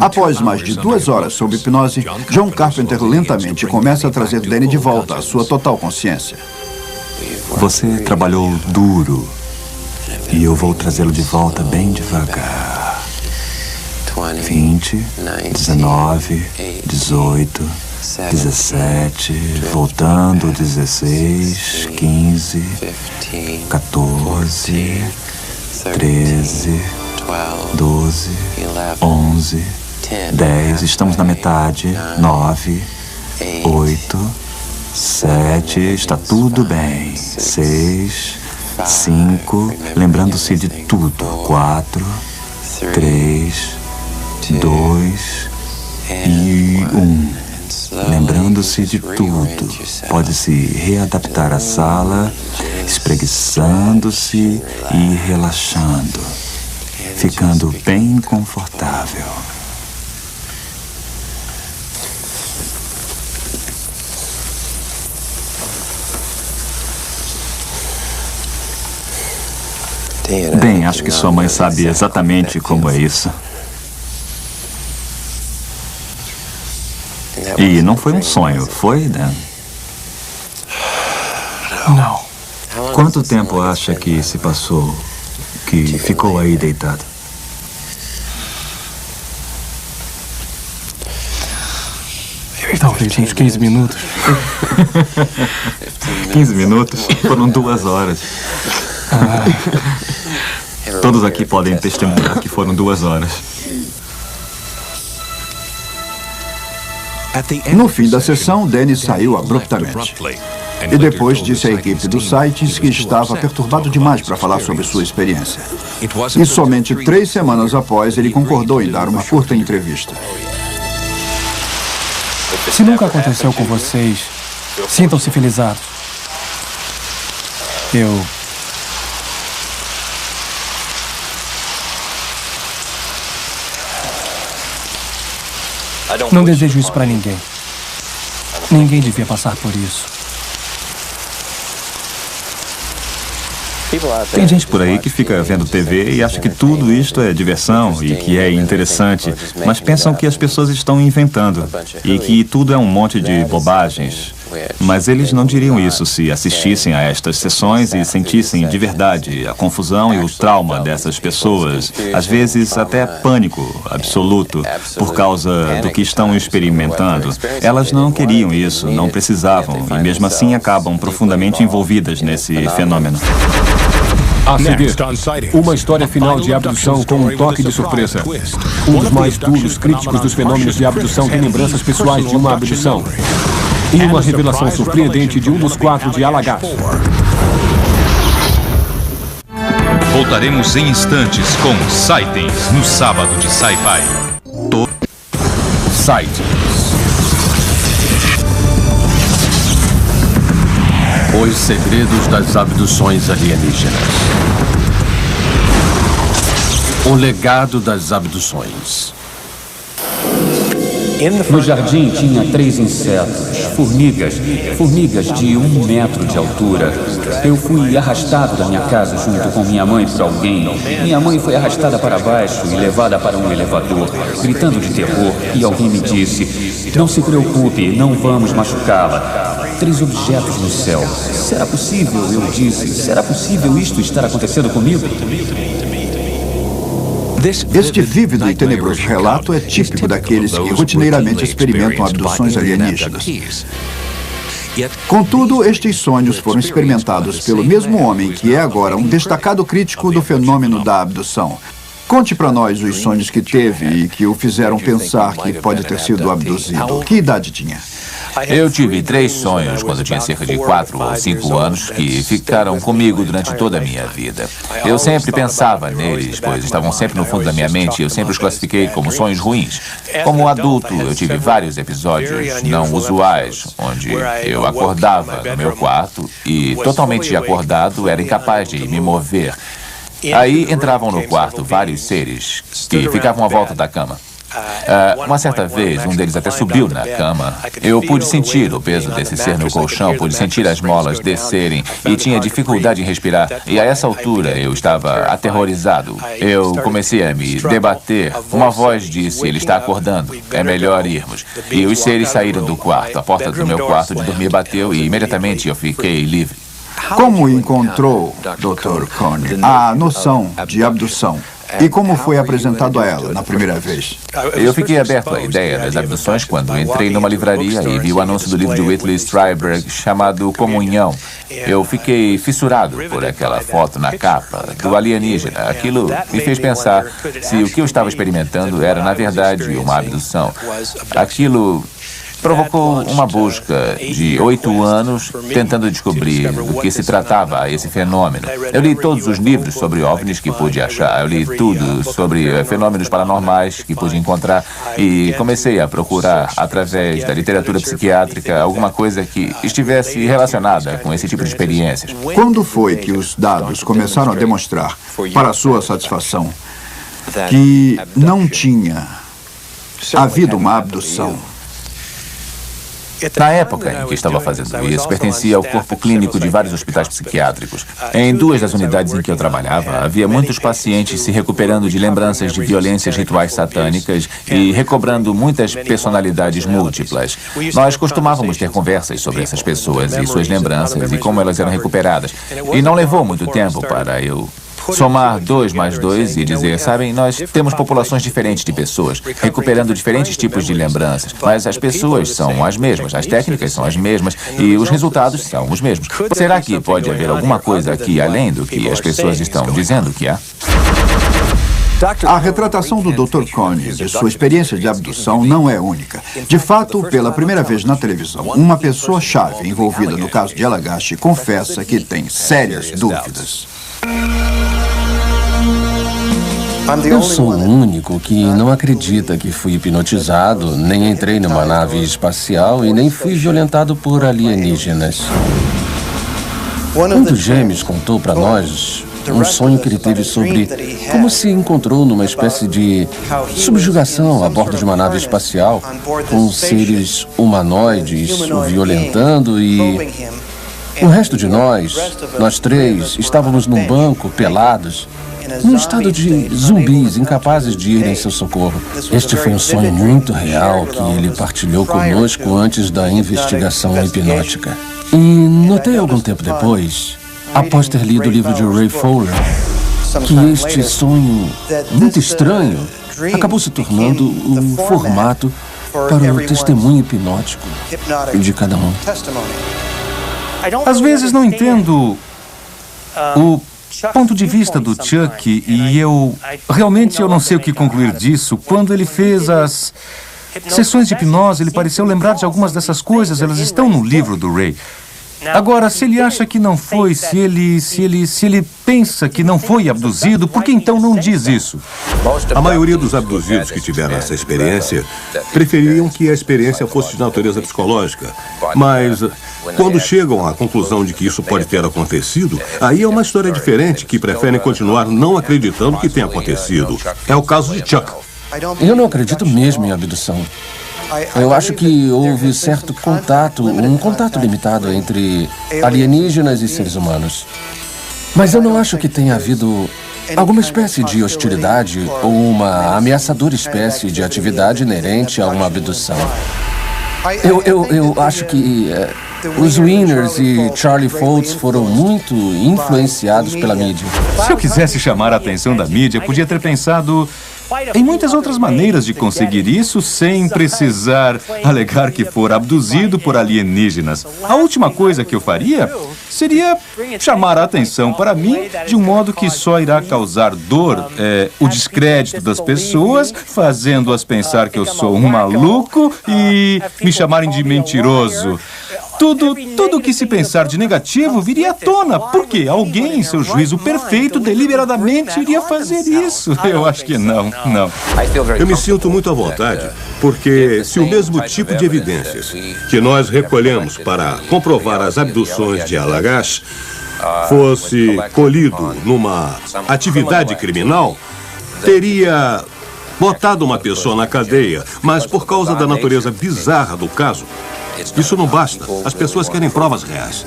Após mais de 2 horas sob hipnose, John Carpenter lentamente começa a trazer Danny de volta à sua total consciência. Você trabalhou duro. E eu vou trazê-lo de volta bem devagar. 20, 19, 18, 17, voltando, 16, 15, 14, 13, 12, 11, 10, estamos na metade, 9, 8, 7, está tudo bem, 6, 5, lembrando-se de tudo, 4, 3, 2 e 1. Lembrando-se de tudo, pode se readaptar à sala, espreguiçando-se e relaxando, ficando bem confortável. Bem, acho que sua mãe sabe exatamente como é isso. E não foi um sonho, foi, Dan? Não. Quanto tempo acha que se passou, que ficou aí deitado? Talvez uns 15 minutos. 15 minutos? Foram 2 horas. Todos aqui podem testemunhar que foram 2 horas. No fim da sessão, Danny saiu abruptamente. E depois disse à equipe dos sites que estava perturbado demais para falar sobre sua experiência. E somente 3 semanas após, ele concordou em dar uma curta entrevista. Se nunca aconteceu com vocês, sintam-se felizardos. Não desejo isso para ninguém. Ninguém devia passar por isso. Tem gente por aí que fica vendo TV e acha que tudo isto é diversão e que é interessante, mas pensam que as pessoas estão inventando e que tudo é um monte de bobagens. Mas eles não diriam isso se assistissem a estas sessões e sentissem de verdade a confusão e o trauma dessas pessoas, às vezes até pânico absoluto por causa do que estão experimentando. Elas não queriam isso, não precisavam e mesmo assim acabam profundamente envolvidas nesse fenômeno. A seguir, uma história final de abdução com um toque de surpresa. Um dos mais duros críticos dos fenômenos de abdução tem lembranças pessoais de uma abdução. E uma revelação surpreendente de um dos 4 de Alagás. Voltaremos em instantes com Sightings no sábado de Sci-Fi. Sightings. Os segredos das abduções alienígenas. O legado das abduções. No jardim tinha 3 insetos, formigas de 1 metro de altura. Eu fui arrastado da minha casa junto com minha mãe por alguém. Minha mãe foi arrastada para baixo e levada para um elevador, gritando de terror, e alguém me disse: "Não se preocupe, não vamos machucá-la." 3 objetos no céu. Será possível? Eu disse. Será possível isto estar acontecendo comigo? Este vívido e tenebroso relato é típico daqueles que rotineiramente experimentam abduções alienígenas. Contudo, estes sonhos foram experimentados pelo mesmo homem que é agora um destacado crítico do fenômeno da abdução. Conte para nós os sonhos que teve e que o fizeram pensar que pode ter sido abduzido. Que idade tinha? Eu tive 3 sonhos quando tinha cerca de 4 ou 5 anos que ficaram comigo durante toda a minha vida. Eu sempre pensava neles, pois estavam sempre no fundo da minha mente e eu sempre os classifiquei como sonhos ruins. Como adulto, eu tive vários episódios não usuais, onde eu acordava no meu quarto e, totalmente acordado, era incapaz de me mover. Aí entravam no quarto vários seres que ficavam à volta da cama. Uma certa vez, um deles até subiu na cama. Eu pude sentir o peso desse ser no colchão, pude sentir as molas descerem e tinha dificuldade em respirar. E a essa altura eu estava aterrorizado. Eu comecei a me debater. Uma voz disse: "Ele está acordando, é melhor irmos." E os seres saíram do quarto. A porta do meu quarto de dormir bateu e imediatamente eu fiquei livre. Como encontrou, Dr. Coney, a noção de abdução E como foi apresentado a ela na primeira vez? Eu fiquei aberto à ideia das abduções quando entrei numa livraria e vi o anúncio do livro de Whitley Strieberg chamado Comunhão. Eu fiquei fissurado por aquela foto na capa do alienígena. Aquilo me fez pensar se o que eu estava experimentando era, na verdade, uma abdução. Aquilo provocou uma busca de 8 anos tentando descobrir do que se tratava esse fenômeno. Eu li todos os livros sobre OVNIs que pude achar. Eu li tudo sobre fenômenos paranormais que pude encontrar e comecei a procurar, através da literatura psiquiátrica, alguma coisa que estivesse relacionada com esse tipo de experiências. Quando foi que os dados começaram a demonstrar, para a sua satisfação, que não tinha havido uma abdução? Na época em que estava fazendo isso, pertencia ao corpo clínico de vários hospitais psiquiátricos. Em 2 das unidades em que eu trabalhava, havia muitos pacientes se recuperando de lembranças de violências rituais satânicas e recobrando muitas personalidades múltiplas. Nós costumávamos ter conversas sobre essas pessoas e suas lembranças e como elas eram recuperadas. E não levou muito tempo para eu somar 2 mais 2 e dizer, sabem, nós temos populações diferentes de pessoas, recuperando diferentes tipos de lembranças, mas as pessoas são as mesmas, as técnicas são as mesmas e os resultados são os mesmos. Será que pode haver alguma coisa aqui além do que as pessoas estão dizendo que há? A retratação do Dr. Connie de sua experiência de abdução não é única. De fato, pela primeira vez na televisão, uma pessoa-chave envolvida no caso de Allagash confessa que tem sérias dúvidas. Eu sou o único que não acredita que fui hipnotizado, nem entrei numa nave espacial e nem fui violentado por alienígenas. Um dos gêmeos contou para nós um sonho que ele teve sobre como se encontrou numa espécie de subjugação a bordo de uma nave espacial, com seres humanoides o violentando e o resto de nós 3, estávamos num banco, pelados, num estado de zumbis, incapazes de ir em seu socorro. Este foi um sonho muito real que ele partilhou conosco antes da investigação hipnótica. E notei algum tempo depois, após ter lido o livro de Ray Fowler, que este sonho muito estranho acabou se tornando o formato para o testemunho hipnótico de cada um. Às vezes não entendo o ponto de vista do Chuck e eu não sei o que concluir disso. Quando ele fez as sessões de hipnose, ele pareceu lembrar de algumas dessas coisas, elas estão no livro do Ray. Agora, se ele acha que não foi, se ele pensa que não foi abduzido, por que então não diz isso? A maioria dos abduzidos que tiveram essa experiência preferiam que a experiência fosse de natureza psicológica. Mas quando chegam à conclusão de que isso pode ter acontecido, aí é uma história diferente que preferem continuar não acreditando que tenha acontecido. É o caso de Chuck. Eu não acredito mesmo em abdução. Eu acho que houve certo contato, um contato limitado entre alienígenas e seres humanos. Mas eu não acho que tenha havido alguma espécie de hostilidade ou uma ameaçadora espécie de atividade inerente a uma abdução. Eu acho que os Wieners e Charlie Foltz foram muito influenciados pela mídia. Se eu quisesse chamar a atenção da mídia, podia ter pensado em muitas outras maneiras de conseguir isso sem precisar alegar que for abduzido por alienígenas. A última coisa que eu faria seria chamar a atenção para mim de um modo que só irá causar dor, o descrédito das pessoas, fazendo-as pensar que eu sou um maluco e me chamarem de mentiroso. Tudo que se pensar de negativo viria à tona, porque alguém em seu juízo perfeito deliberadamente iria fazer isso. Eu acho que não. Eu me sinto muito à vontade, porque se o mesmo tipo de evidências que nós recolhemos para comprovar as abduções de Allagash fosse colhido numa atividade criminal, teria botado uma pessoa na cadeia, mas por causa da natureza bizarra do caso, isso não basta. As pessoas querem provas reais.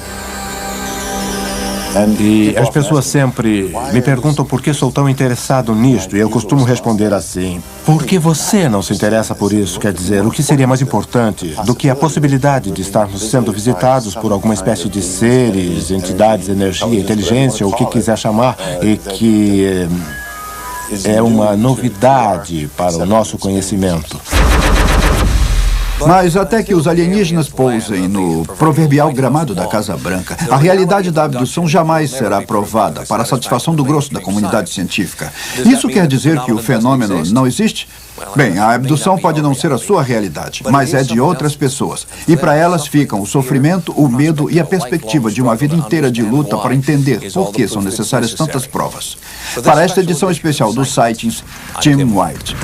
E as pessoas sempre me perguntam por que sou tão interessado nisto, e eu costumo responder assim: por que você não se interessa por isso? Quer dizer, o que seria mais importante do que a possibilidade de estarmos sendo visitados por alguma espécie de seres, entidades, energia, inteligência, ou o que quiser chamar, e que é uma novidade para o nosso conhecimento. Mas até que os alienígenas pousem no proverbial gramado da Casa Branca, a realidade da abdução jamais será provada para a satisfação do grosso da comunidade científica. Isso quer dizer que o fenômeno não existe? Bem, a abdução pode não ser a sua realidade, mas é de outras pessoas. E para elas ficam o sofrimento, o medo e a perspectiva de uma vida inteira de luta para entender por que são necessárias tantas provas. Para esta edição especial dos Sightings, Tim White.